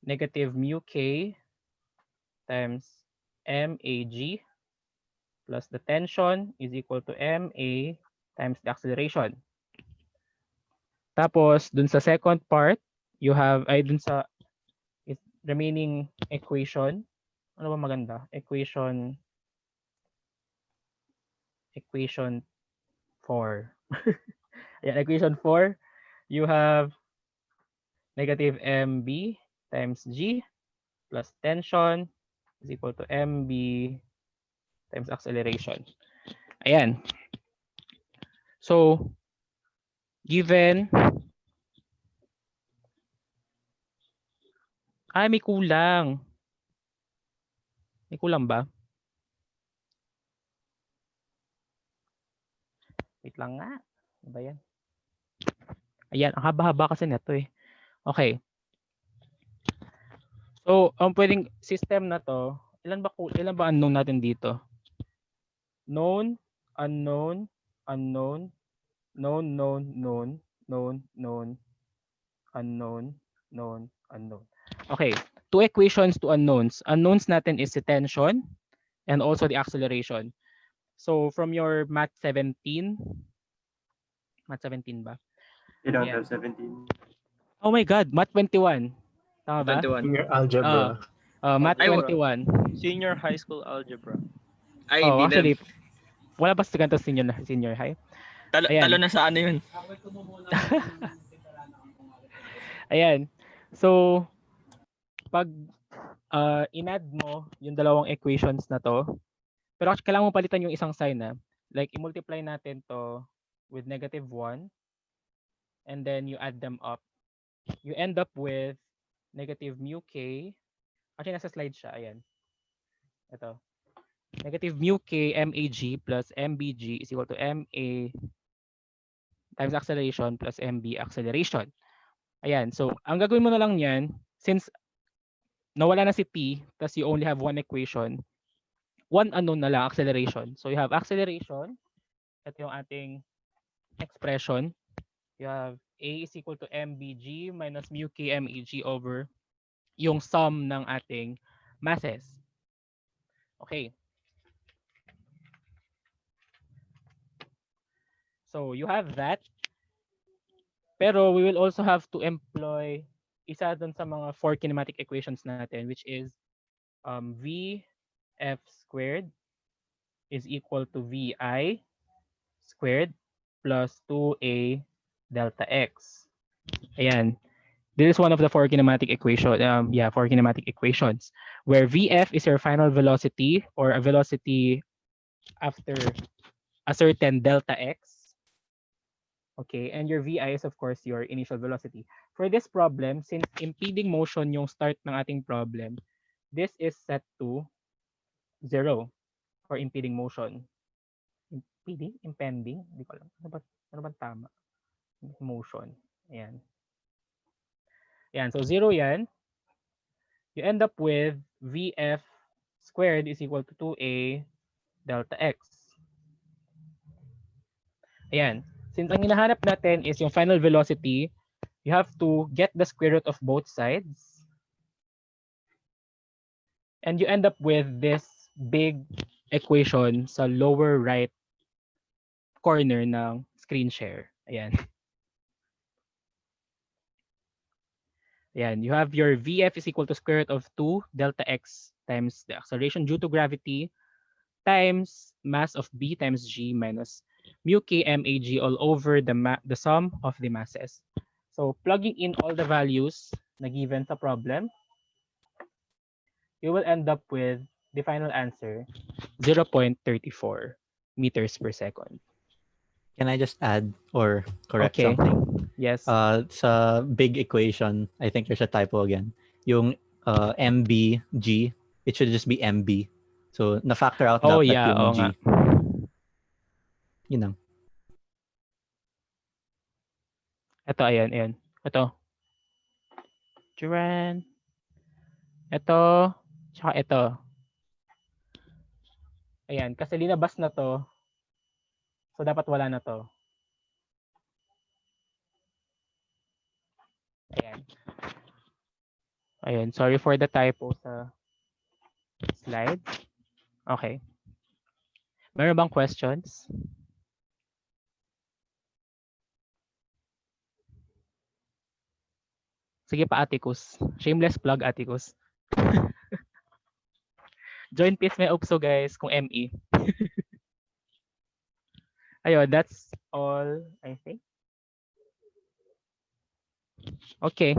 negative mu k times MAG plus the tension is equal to MA times the acceleration. Tapos, dun sa second part, you have, dun sa remaining equation, ano ba maganda? Equation 4. Ayan, equation 4, you have negative MB times G plus tension is equal to MB times acceleration. Ayan. So, given, may kulang. May kulang ba? Wait lang nga. Ano ba yan? Ayan, ang haba-haba kasi nito eh. Okay. So, ang pwedeng system na to, ilan ba unknown natin dito? Known, unknown, unknown, known, known, known, known, known, unknown, known, unknown. Okay, 2 equations to unknowns. Unknowns natin is the tension and also the acceleration. So, from your math 17 ba? You don't have 17. Oh my God, math 21. Tama ba? 21. Your algebra. Math 21. Senior high school algebra. Ay, hindi actually, wala ba sa ganito senior high? Talo na sa ano yun. Ayan. So, pag in-add mo yung dalawang equations na to, pero kailangan mo palitan yung isang sign na. Like, i-multiply natin to with negative 1 and then you add them up. You end up with negative mu k. Actually, nasa slide siya. Ayan. Ito. Negative mu k MAG plus MBG is equal to MA times acceleration plus MB acceleration. Ayan. So, ang gagawin mo na lang yan, since nawala na si T, tas you only have one equation, one unknown na lang, acceleration. So you have acceleration, ito yung ating expression. You have A is equal to mvg minus mu k meg over yung sum ng ating masses. Okay. So you have that. Pero we will also have to employ isa dun sa mga four kinematic equations natin, which is vf squared is equal to vi squared plus 2a delta x. Ayan. This is one of the four kinematic equation. Four kinematic equations where vf is your final velocity or a velocity after a certain delta x. Okay, and your VI is of course your initial velocity. For this problem, since impeding motion yung start ng ating problem, this is set to 0 for impeding motion. Impeding? Impending? Hindi ko alam. Ano ba tama? Motion. Ayan. Ayan, so 0 yan. You end up with VF squared is equal to 2A delta X. Ayan. Since ang hinahanap natin is yung final velocity, you have to get the square root of both sides. And you end up with this big equation sa lower right corner ng screen share. Ayan. Ayan. You have your VF is equal to square root of 2 delta X times the acceleration due to gravity times mass of B times G minus mu K mag all over the sum of the masses. So plugging in all the values na given sa problem, you will end up with the final answer, 0.34 meters per second. Can I just add or correct something? Yes. Sa big equation, I think there's a typo again. Yung MBG, it should just be MB. So, na-factor out dapat yung G. Nga. Yun lang. Ito, ayan. Ito. Duran. Ito. Tsaka ito. Ayan, kasi linabas na to. So, dapat wala na to. Ayan, sorry for the typo sa slide. Okay. Meron bang questions? Sige pa, Atticus. Shameless plug, Atticus. Join PSME-UPSU guys kung ME. Ayun, that's all, I think. Okay.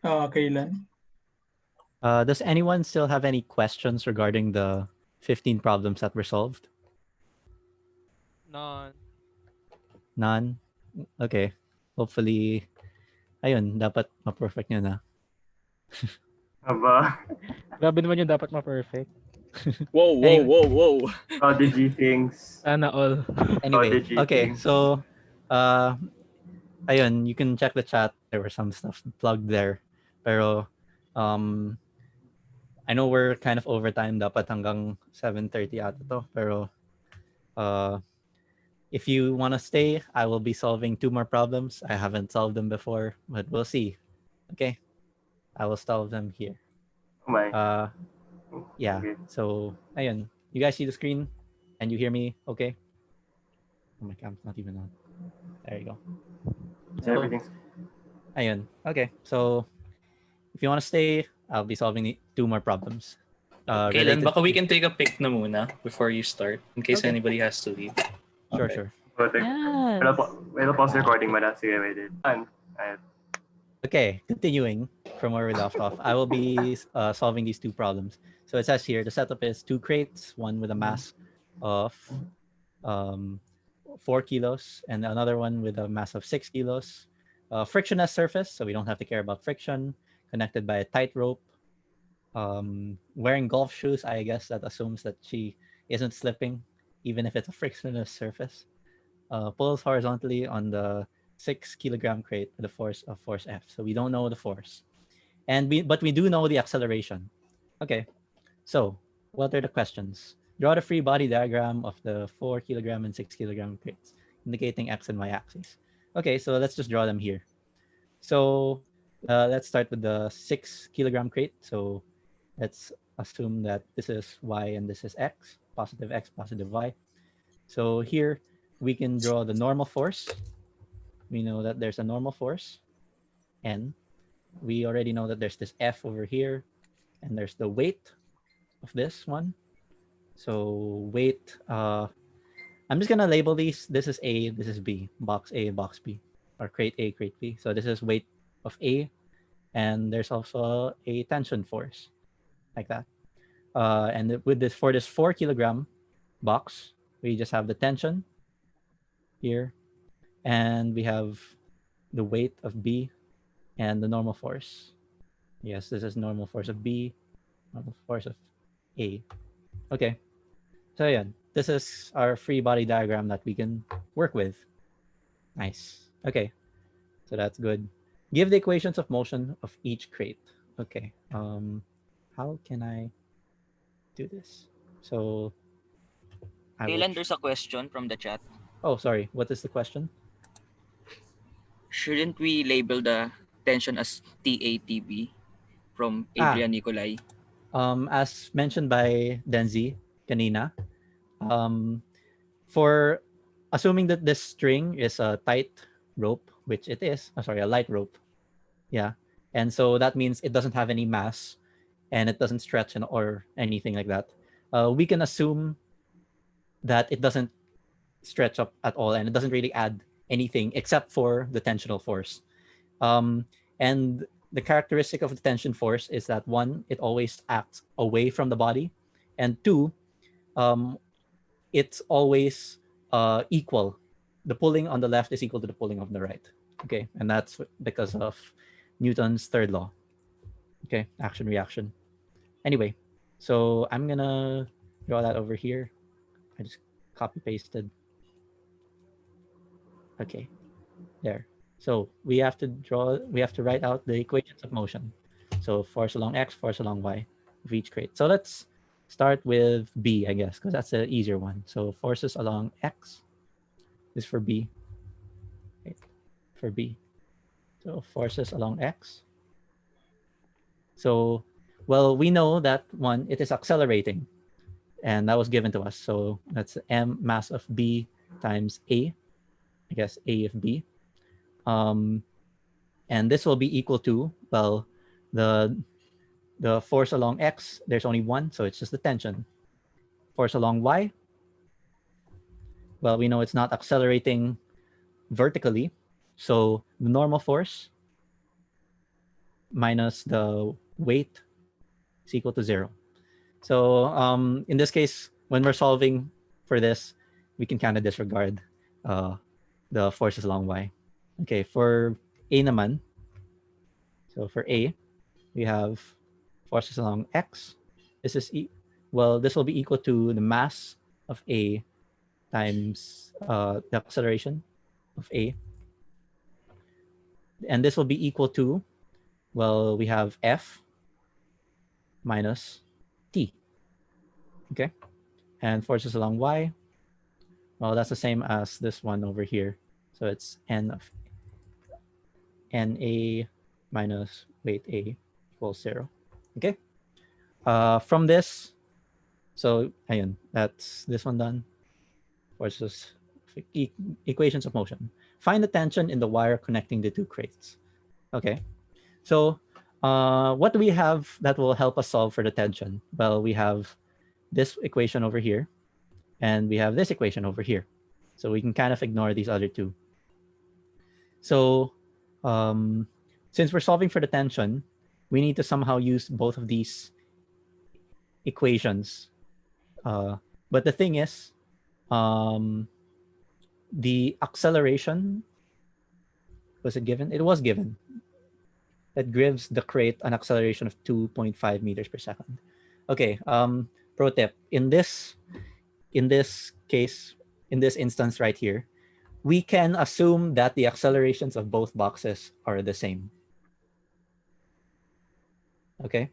Kailan? Does anyone still have any questions regarding the 15 problems that were solved? None? Okay. Hopefully, ayun, dapat ma-perfect nyo na. Aba. Grabe naman yung dapat ma-perfect. Whoa. Prodigy things. Sana all. Anyway, okay, so, ayun, you can check the chat. There were some stuff plugged there. Pero, I know we're kind of overtime. Dapat hanggang 7:30 ata to. Pero, if you want to stay, I will be solving 2 more problems. I haven't solved them before, but we'll see. Okay? I will solve them here. Oh my. Yeah. Okay. So, ayun. You guys see the screen? And you hear me okay? Oh, my cam's not even on. There you go. So, everything's... Ayun. Okay. So, if you want to stay, I'll be solving 2 more problems. Kailan, baka we can take a pic na muna before you start in case anybody has to leave. Sure. Yes. We'll pause recording muna. Sige, wait. Okay, continuing from where we left off, I will be solving these 2 problems. So it says here, the setup is 2 crates, one with a mass of 4 kilos and another one with a mass of 6 kilos. Frictionless surface, so we don't have to care about friction, connected by a tight rope. Wearing golf shoes, I guess that assumes that she isn't slipping. even if it's a frictionless surface, pulls horizontally on the 6 kilogram crate with a force of force F. So we don't know the force, but we do know the acceleration. Okay, so what are the questions? Draw the free body diagram of the 4 kilogram and 6 kilogram crates, indicating x and y axes. Okay, so let's just draw them here. So let's start with the 6 kilogram crate. So let's assume that this is y and this is x, positive y. So here we can draw the normal force. We know that there's a normal force, N. We already know that there's this F over here, and there's the weight of this one. So weight, I'm just gonna label these. This is A, this is B, box A, box B, or crate A, crate B. So this is weight of A, and there's also a tension force, like that. And with this, for this 4 kilogram box, we just have the tension here, and we have the weight of B and the normal force. Yes, this is normal force of B, normal force of A. Okay, so yeah, this is our free body diagram that we can work with. Nice. Okay, so that's good. Give the equations of motion of each crate. Okay, how can I do this? So Dylan, there's a question from the chat. Oh, sorry. What is the question? Shouldn't we label the tension as TATB from Adrian Nicolai? As mentioned by Denzi kanina, for assuming that this string is a tight rope, which it is, a light rope. Yeah. And so that means it doesn't have any mass and it doesn't stretch or anything like that. We can assume that it doesn't stretch up at all and it doesn't really add anything except for the tensional force. And the characteristic of the tension force is that one, it always acts away from the body, and two, it's always equal. The pulling on the left is equal to the pulling on the right. Okay, and that's because of Newton's third law. Okay, action reaction. Anyway, so I'm gonna draw that over here. I just copy pasted. Okay, there. So we have to write out the equations of motion. So force along x, force along y of each crate. So let's start with B, I guess, because that's the easier one. So forces along x is for B. Okay. For B. So forces along x. So, well, we know that one, it is accelerating, and that was given to us. So that's m mass of B times A, I guess A of B. And this will be equal to, well, the force along x, there's only one, so it's just the tension. Force along y, well, we know it's not accelerating vertically, so the normal force minus the weight is equal to 0. So in this case, when we're solving for this, we can kind of disregard the forces along y. Okay, for A naman, so for A, we have forces along x. This is this will be equal to the mass of A times the acceleration of A. And this will be equal to, well, we have F minus T. Okay. And forces along Y, well, that's the same as this one over here. So it's N of NA minus weight A equals 0. Okay. From this, so ayun, that's this one done. Forces, equations of motion. Find the tension in the wire connecting the two crates. Okay. So what do we have that will help us solve for the tension? Well, we have this equation over here, and we have this equation over here. So we can kind of ignore these other two. So since we're solving for the tension, we need to somehow use both of these equations. But the thing is, the acceleration, was it given? It was given. That gives the crate an acceleration of 2.5 meters per second. Okay, pro tip. In this in this case, in this instance right here, we can assume that the accelerations of both boxes are the same. Okay,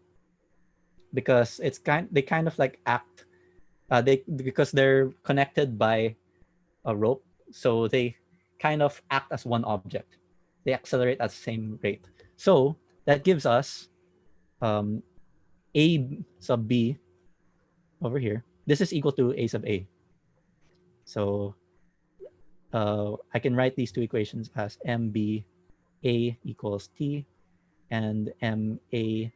because they kind of like act, because they're connected by a rope, so they kind of act as one object. They accelerate at the same rate. So that gives us a sub b over here. This is equal to a sub a. So I can write these two equations as mb a equals t and a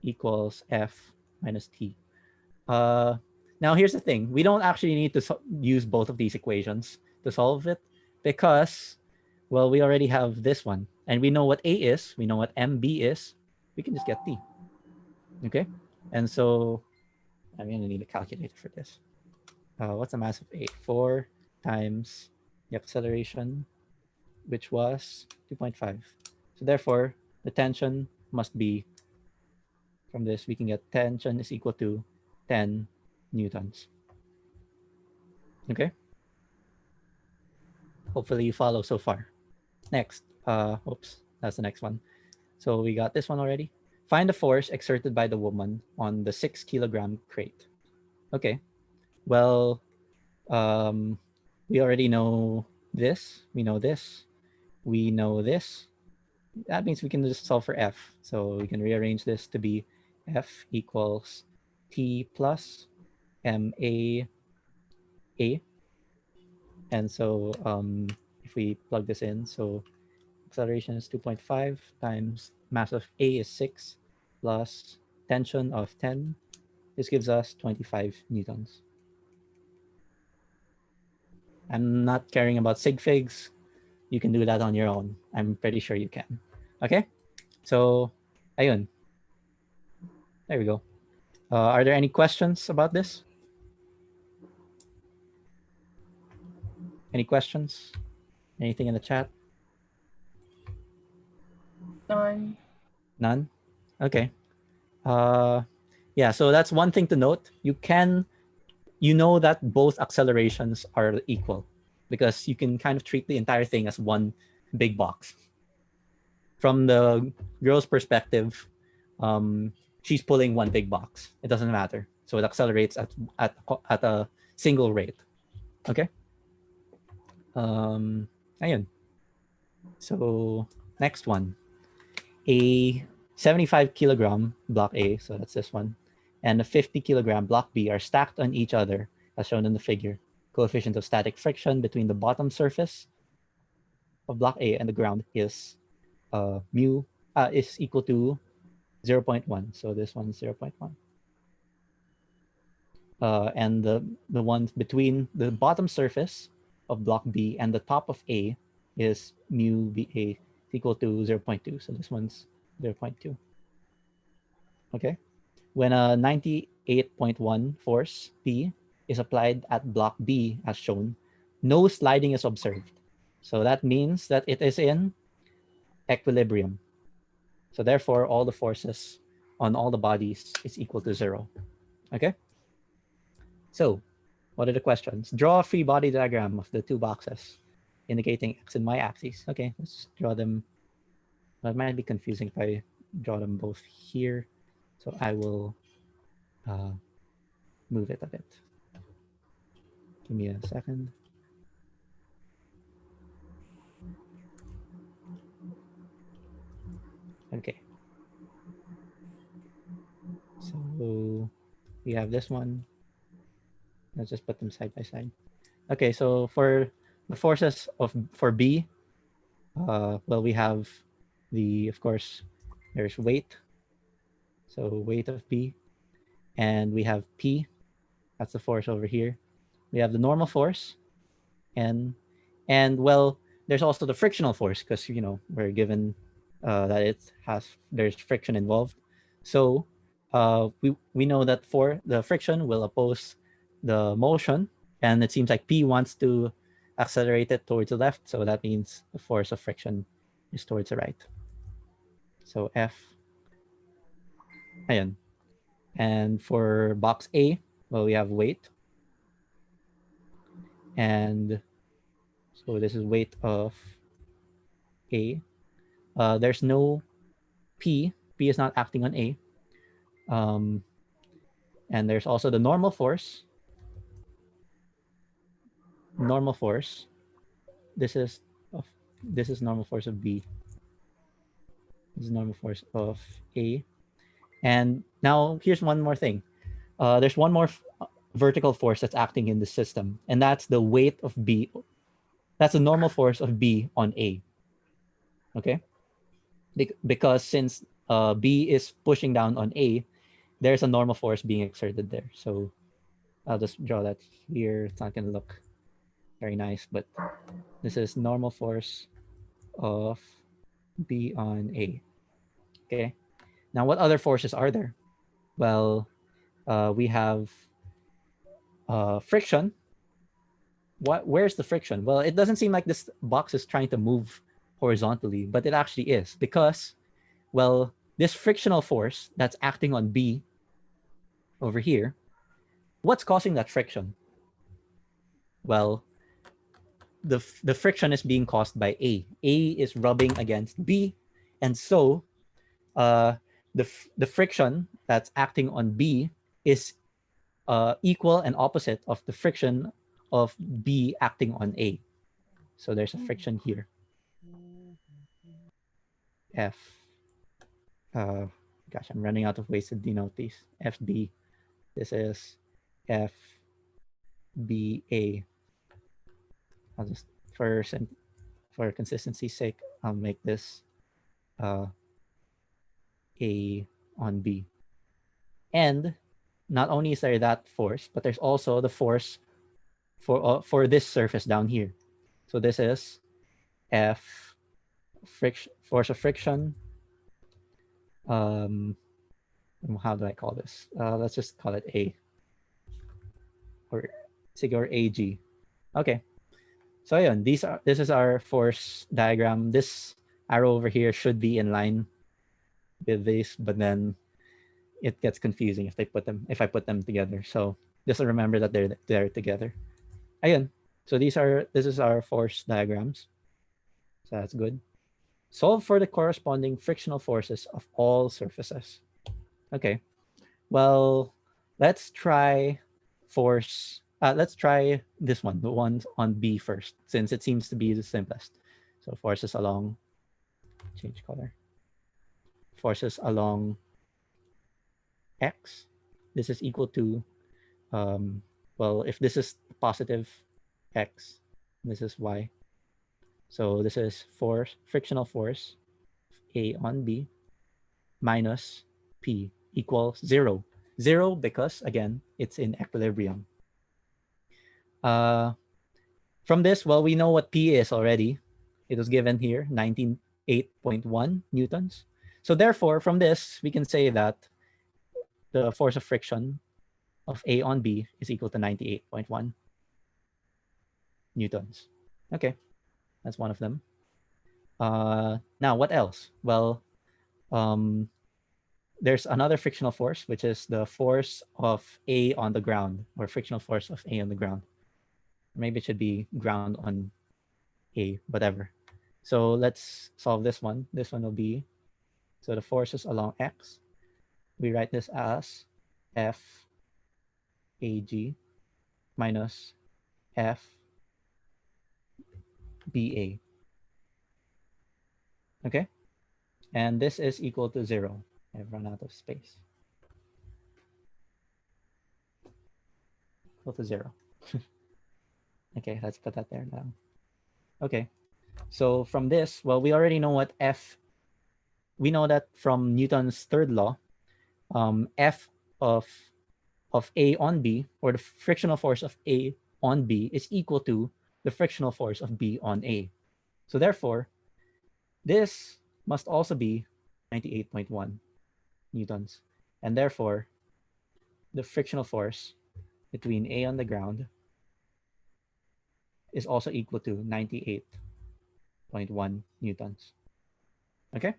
equals f minus t. Now here's the thing. We don't actually need to use both of these equations to solve it because, well, we already have this one. And we know what A is. We know what MB is. We can just get T. Okay? And so I'm going to need a calculator for this. What's the mass of A? 4 times the acceleration, which was 2.5. So therefore, the tension must be, from this, we can get tension is equal to 10 newtons. Okay? Hopefully you follow so far. Next, oops, that's the next one. So we got this one already. Find the force exerted by the woman on the 6-kilogram crate. Okay, well, we already know this. We know this. We know this. That means we can just solve for F. So we can rearrange this to be F equals T plus MA A. And so if we plug this in, so acceleration is 2.5 times mass of A is 6 plus tension of 10. This gives us 25 newtons. I'm not caring about sig figs. You can do that on your own. I'm pretty sure you can. Okay? So, ayun. There we go. Are there any questions about this? Any questions? Anything in the chat? None. None? Okay. Yeah, so that's one thing to note. You know that both accelerations are equal because you can kind of treat the entire thing as one big box. From the girl's perspective, she's pulling one big box. It doesn't matter. So it accelerates at a single rate. Okay? Ayun. So next one. A 75 kilogram block A, so that's this one, and a 50 kilogram block B are stacked on each other as shown in the figure. Coefficient of static friction between the bottom surface of block A and the ground is is equal to 0.1. So this one is 0.1. And the ones between the bottom surface of block B and the top of A is mu BA equal to 0.2. So this one's 0.2. Okay. When a 98.1 force P is applied at block B as shown, no sliding is observed. So that means that it is in equilibrium. So therefore, all the forces on all the bodies is equal to 0. Okay? So what are the questions? Draw a free body diagram of the two boxes indicating x and y axes. Okay, let's draw them. That might be confusing if I draw them both here. So I will move it a bit. Give me a second. Okay. So we have this one. Let's just put them side by side. Okay, so for the forces for B, well, we have of course, there's weight. So weight of B. And we have P. That's the force over here. We have the normal force. And well, there's also the frictional force because, we're given that there's friction involved. So we know that for the friction will oppose the motion, and it seems like P wants to accelerate it towards the left, so that means the force of friction is towards the right. So F. Ayan. And for box A, well, we have weight. And so this is weight of A. There's no P. P is not acting on A. And there's also the normal force. Normal force. This is normal force of B. This is normal force of A. And now here's one more thing. There's one more vertical force that's acting in the system, and that's the weight of B. That's the normal force of B on A. Okay? Because since B is pushing down on A, there's a normal force being exerted there. So I'll just draw that here. It's not going to look very nice, but this is normal force of B on A. Okay. Now, what other forces are there? Well, we have friction. Where's the friction? Well, it doesn't seem like this box is trying to move horizontally, but it actually is, because, well, this frictional force that's acting on B over here, what's causing that friction? Well, the friction is being caused by A. A is rubbing against B, and so the friction that's acting on B is equal and opposite of the friction of B acting on A. So there's a friction here. F. Gosh, I'm running out of ways to denote these. FB. This is FBA. I'll just, for consistency's sake, I'll make this A on B. And not only is there that force, but there's also the force for this surface down here. So this is F force of friction. How do I call this? Let's just call it A, or sig or AG. Okay. So yeah, this is our force diagram. This arrow over here should be in line with this, but then it gets confusing if I put them together. So just remember that they're together. Ayun. So this is our force diagrams. So that's good. Solve for the corresponding frictional forces of all surfaces. Okay. Well, let's try let's try this one, the one on B first, since it seems to be the simplest. So forces along, change color. Forces along X. This is equal to, well, if this is positive X, this is Y. So this is frictional force A on B minus P equals 0. 0 because, again, it's in equilibrium. From this, well, we know what P is already. It was given here, 98.1 newtons. So therefore, from this, we can say that the force of friction of A on B is equal to 98.1 newtons. Okay, that's one of them. Now, what else? Well, there's another frictional force, which is the force of A on the ground, or frictional force of A on the ground. Maybe it should be ground on A, whatever. So let's solve this one. This one will be, so the forces along X, we write this as F AG minus F BA. Okay? And this is equal to 0. I've run out of space. Equal to 0. Okay, let's put that there now. Okay. So from this, well, we already know what we know that from Newton's third law, F of A on B, or the frictional force of A on B, is equal to the frictional force of B on A. So therefore, this must also be 98.1 newtons. And therefore, the frictional force between A on the ground is also equal to 98.1 newtons. Okay?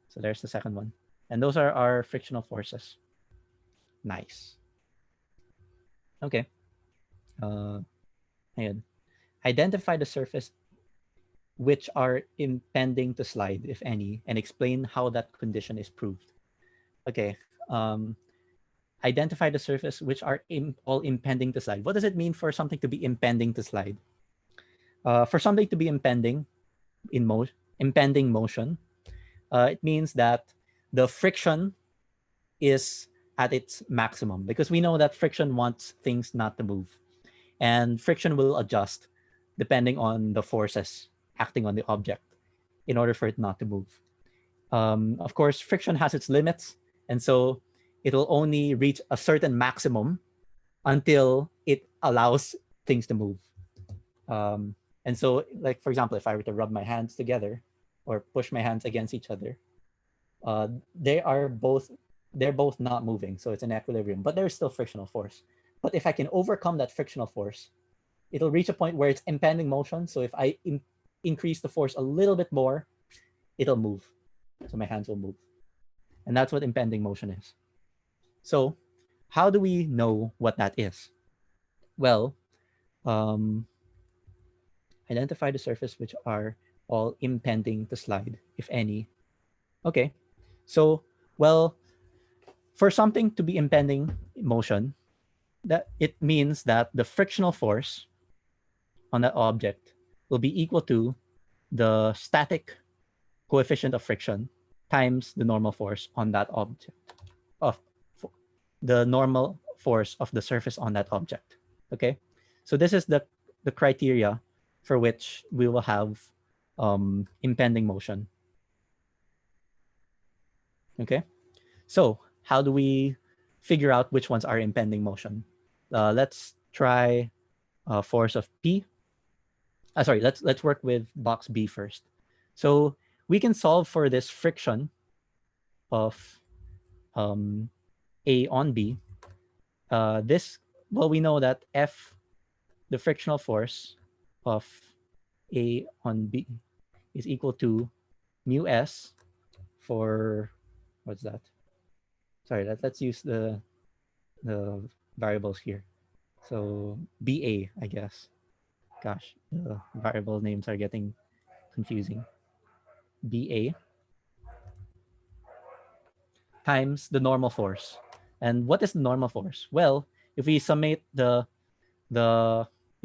So there's the second one. And those are our frictional forces. Nice. Okay. Ayan. Identify the surface which are impending to slide, if any, and explain how that condition is proved. Okay. Identify the surface which are all impending to slide. What does it mean for something to be impending to slide? For something to be impending motion, it means that the friction is at its maximum, because we know that friction wants things not to move, and friction will adjust depending on the forces acting on the object in order for it not to move. Of course, friction has its limits, and so it will only reach a certain maximum until it allows things to move. And so, like, for example, if I were to rub my hands together or push my hands against each other, they're both not moving, so it's an equilibrium, but there's still frictional force. But if I can overcome that frictional force, it'll reach a point where it's impending motion. So if I increase the force a little bit more, it'll move. So my hands will move. And that's what impending motion is. So how do we know what that is? Well, identify the surface which are all impending to slide, if any. Okay. So, well, for something to be impending motion, that it means that the frictional force on that object will be equal to the static coefficient of friction times the normal force on that object, of the normal force of the surface on that object. Okay, so this is the criteria for which we will have impending motion. Okay, so how do we figure out which ones are impending motion? Let's try force of P. Sorry, let's work with box B first. So we can solve for this friction of A on B. Well, we know that F, the frictional force of A on B, is equal to mu S for, what's that? Sorry, let's use the variables here. So BA, I guess. Gosh, the variable names are getting confusing. BA times the normal force. And what is the normal force? Well, if we summate if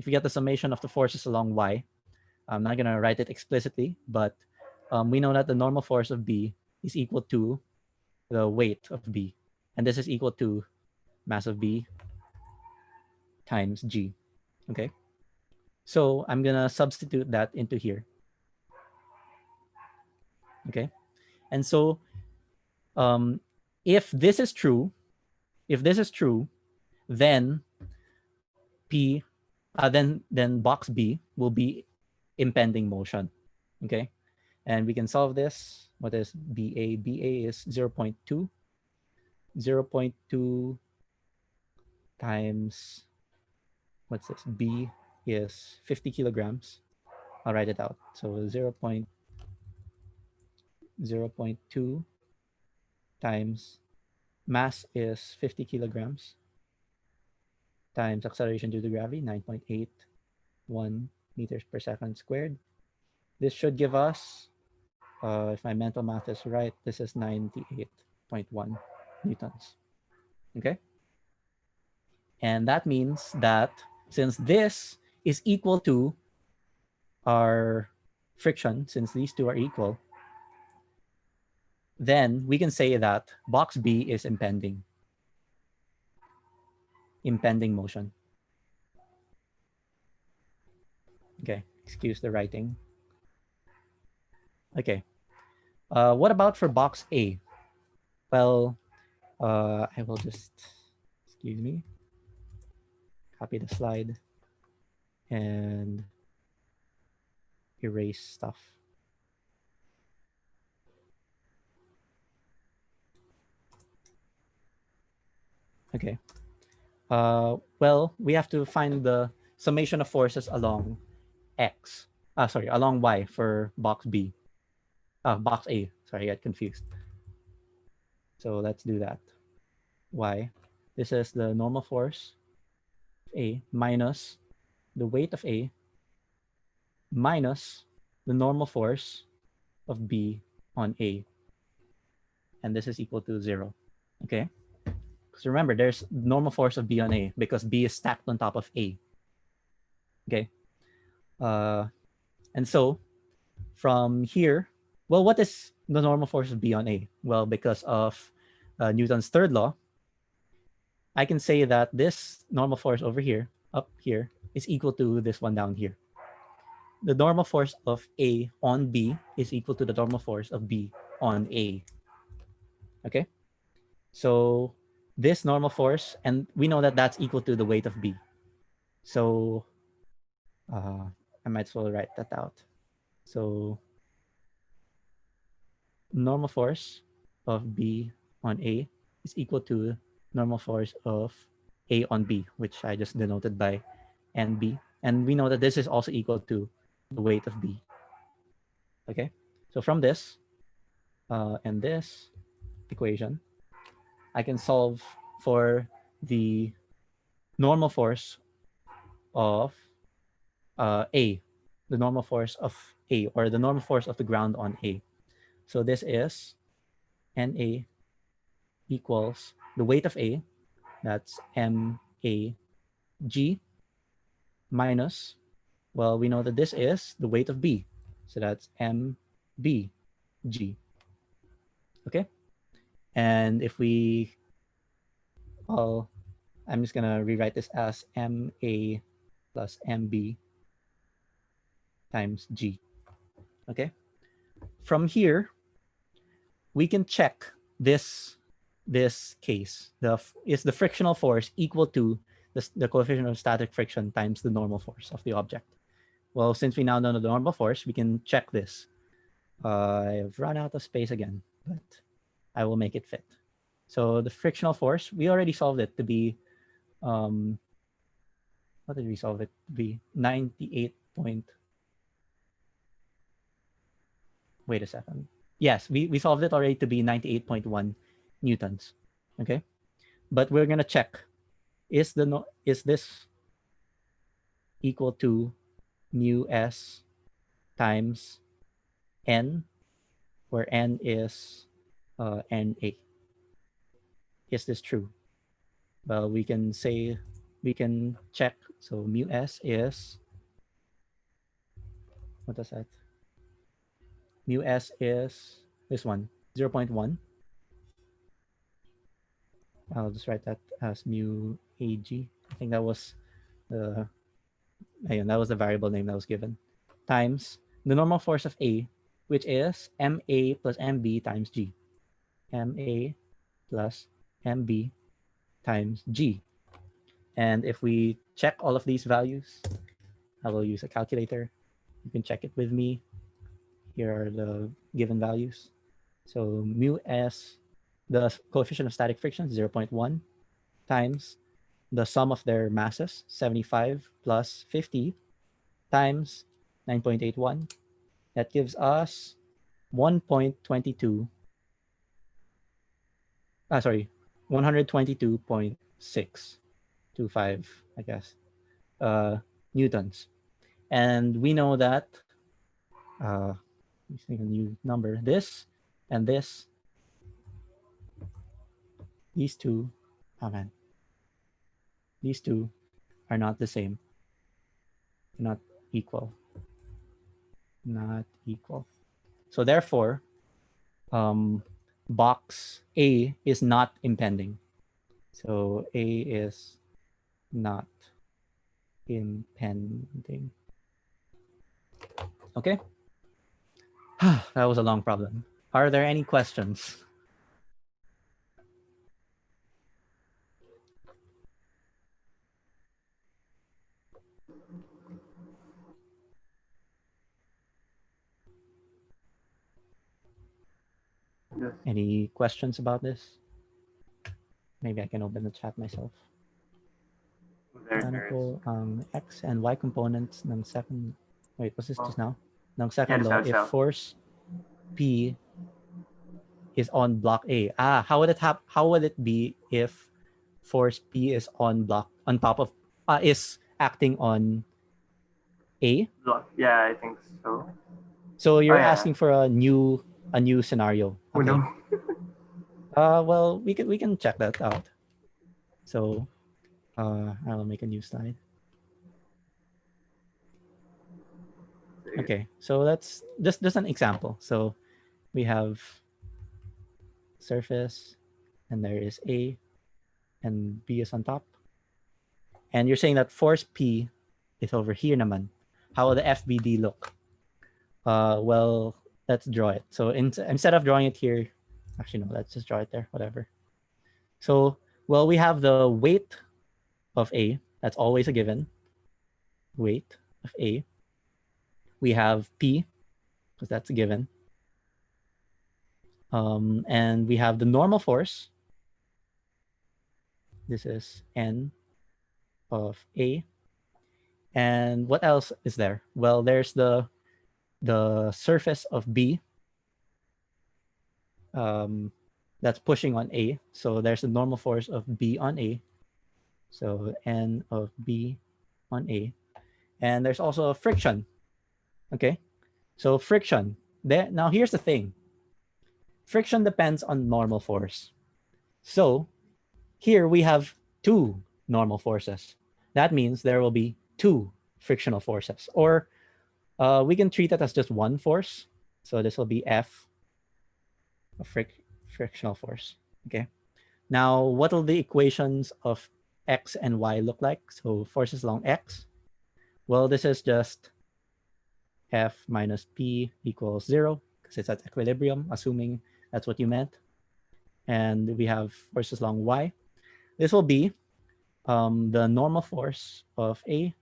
we get the summation of the forces along Y, I'm not gonna write it explicitly, but we know that the normal force of B is equal to the weight of B, and this is equal to mass of B times G. Okay, so I'm gonna substitute that into here. Okay, and so if this is true, then then box B will be impending motion. Okay, and we can solve this. What is BA? BA is 0.2. 0.2 times, what's this? B is 50 kilograms. I'll write it out. So 0.2 times mass is 50 kilograms times acceleration due to gravity, 9.81 meters per second squared. This should give us, if my mental math is right, this is 98.1 newtons. Okay? And that means that since this is equal to our friction, since these two are equal, then we can say that box B is impending motion. Okay, excuse the writing. Okay, what about for box A? Well, I will just, excuse me, copy the slide and erase stuff. Okay. Well, we have to find the summation of forces along X. Along Y for box B. Box A. Sorry, I got confused. So let's do that. Y. This is the normal force A minus the weight of A minus the normal force of B on A. And this is equal to 0. Okay? Because remember, there's normal force of B on A because B is stacked on top of A. Okay? And so from here, well, what is the normal force of B on A? Well, because of Newton's third law, I can say that this normal force over here, up here, is equal to this one down here. The normal force of A on B is equal to the normal force of B on A. Okay? So this normal force, and we know that that's equal to the weight of B. So I might as well write that out. So normal force of B on A is equal to normal force of A on B, which I just denoted by NB. And we know that this is also equal to the weight of B. Okay, so from this and this equation, I can solve for the normal force of A, the normal force of A, or the normal force of the ground on A. So this is NA equals the weight of A, that's MAG, minus, well, we know that this is the weight of B, so that's MBG. Okay, and if we, well, I'm just gonna rewrite this as MA plus MB times G. Okay, from here we can check this case. Is the frictional force equal to the coefficient of static friction times the normal force of the object? Well, since we now know the normal force, we can check this. I've run out of space again, but I will make it fit. So the frictional force, we already solved it to be, what did we solve it to be? 98 point. Wait a second. Yes, we solved it already to be 98.1 newtons. Okay, but we're gonna check, is this equal to mu s times n, where n is na? Is this true? Well, we can check. So mu s is, what is that? Mu s is this one, 0.1. I'll just write that as mu ag. I think that was the variable name that was given, times the normal force of A, which is MA plus MB times G. MA plus MB times G. And if we check all of these values, I will use a calculator. You can check it with me. Here are the given values. So mu s, the coefficient of static friction, 0.1, times the sum of their masses, 75 plus 50, times 9.81. That gives us 1.22. 122.625, I guess, newtons. And we know that, let's think a new number, this and this, these two, these two are not the same, not equal. So therefore, box A is not impending. So A is not impending. Okay. That was a long problem. Are there any questions? Yes. Any questions about this? Maybe I can open the chat myself. Ano po ang X and Y components ng second, wait, was this just now? Ng second law, if force P is on block A. How would it be if force P is on top of is acting on A. Yeah, I think so. So you're asking for a new scenario. Okay. Oh, no. Well, we can check that out. So I'll make a new slide. Okay, so that's just an example. So we have surface, and there is A, and B is on top. And you're saying that force P is over here naman. How will the FBD look? Well, let's draw it. So instead of drawing it here, actually no, let's just draw it there, whatever. So, well, we have the weight of A. That's always a given. Weight of A. We have P, because that's a given. And we have the normal force. This is N of A. And what else is there? Well, there's the surface of B. That's pushing on A. So there's the normal force of B on A. So N of B on A. And there's also a friction. Okay. So friction. Now here's the thing. Friction depends on normal force. So here we have two normal forces. That means there will be two frictional forces. Or we can treat it as just one force. So this will be F of frictional force. Okay. Now, what will the equations of X and Y look like? So forces along X. Well, this is just F minus P equals 0 because it's at equilibrium, assuming that's what you meant. And we have forces along Y. This will be the normal force of A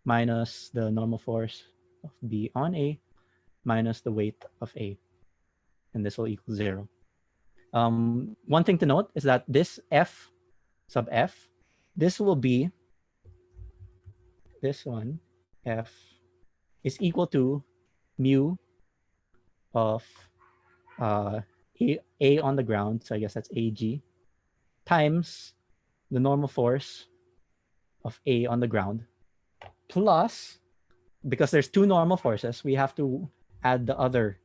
minus the normal force of B on A minus the weight of A. And this will equal 0. One thing to note is that this F sub F, this will be, this one, F, is equal to mu of A on the ground, so I guess that's AG, times the normal force of A on the ground, plus, because there's two normal forces, we have to add the other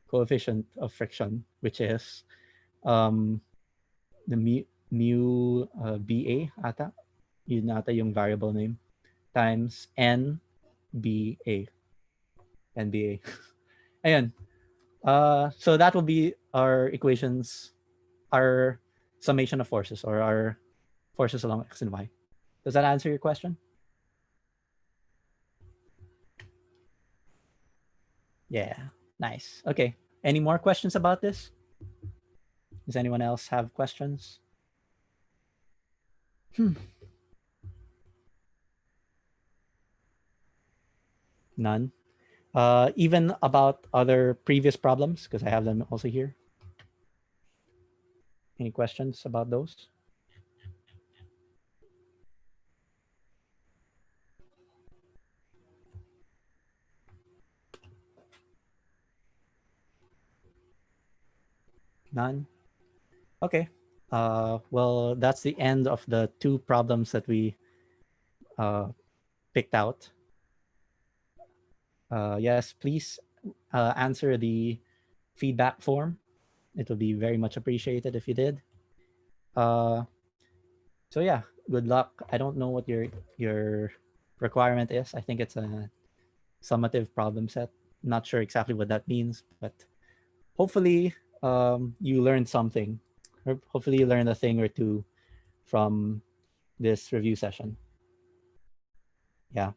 coefficient of friction, which is the mu BA ata, yun ata yung variable name, times NBA. NBA. Ayan. So that will be our equations, our summation of forces, or our forces along X and Y. Does that answer your question? Yeah, nice. Okay. Any more questions about this? Does anyone else have questions? None. Even about other previous problems, because I have them also here. Any questions about those? None? Okay. Well, that's the end of the two problems that we picked out. Yes, please answer the feedback form. It will be very much appreciated if you did. So yeah, good luck. I don't know what your requirement is. I think it's a summative problem set. Not sure exactly what that means, but hopefully you learned something. Or hopefully you learned a thing or two from this review session. Yeah.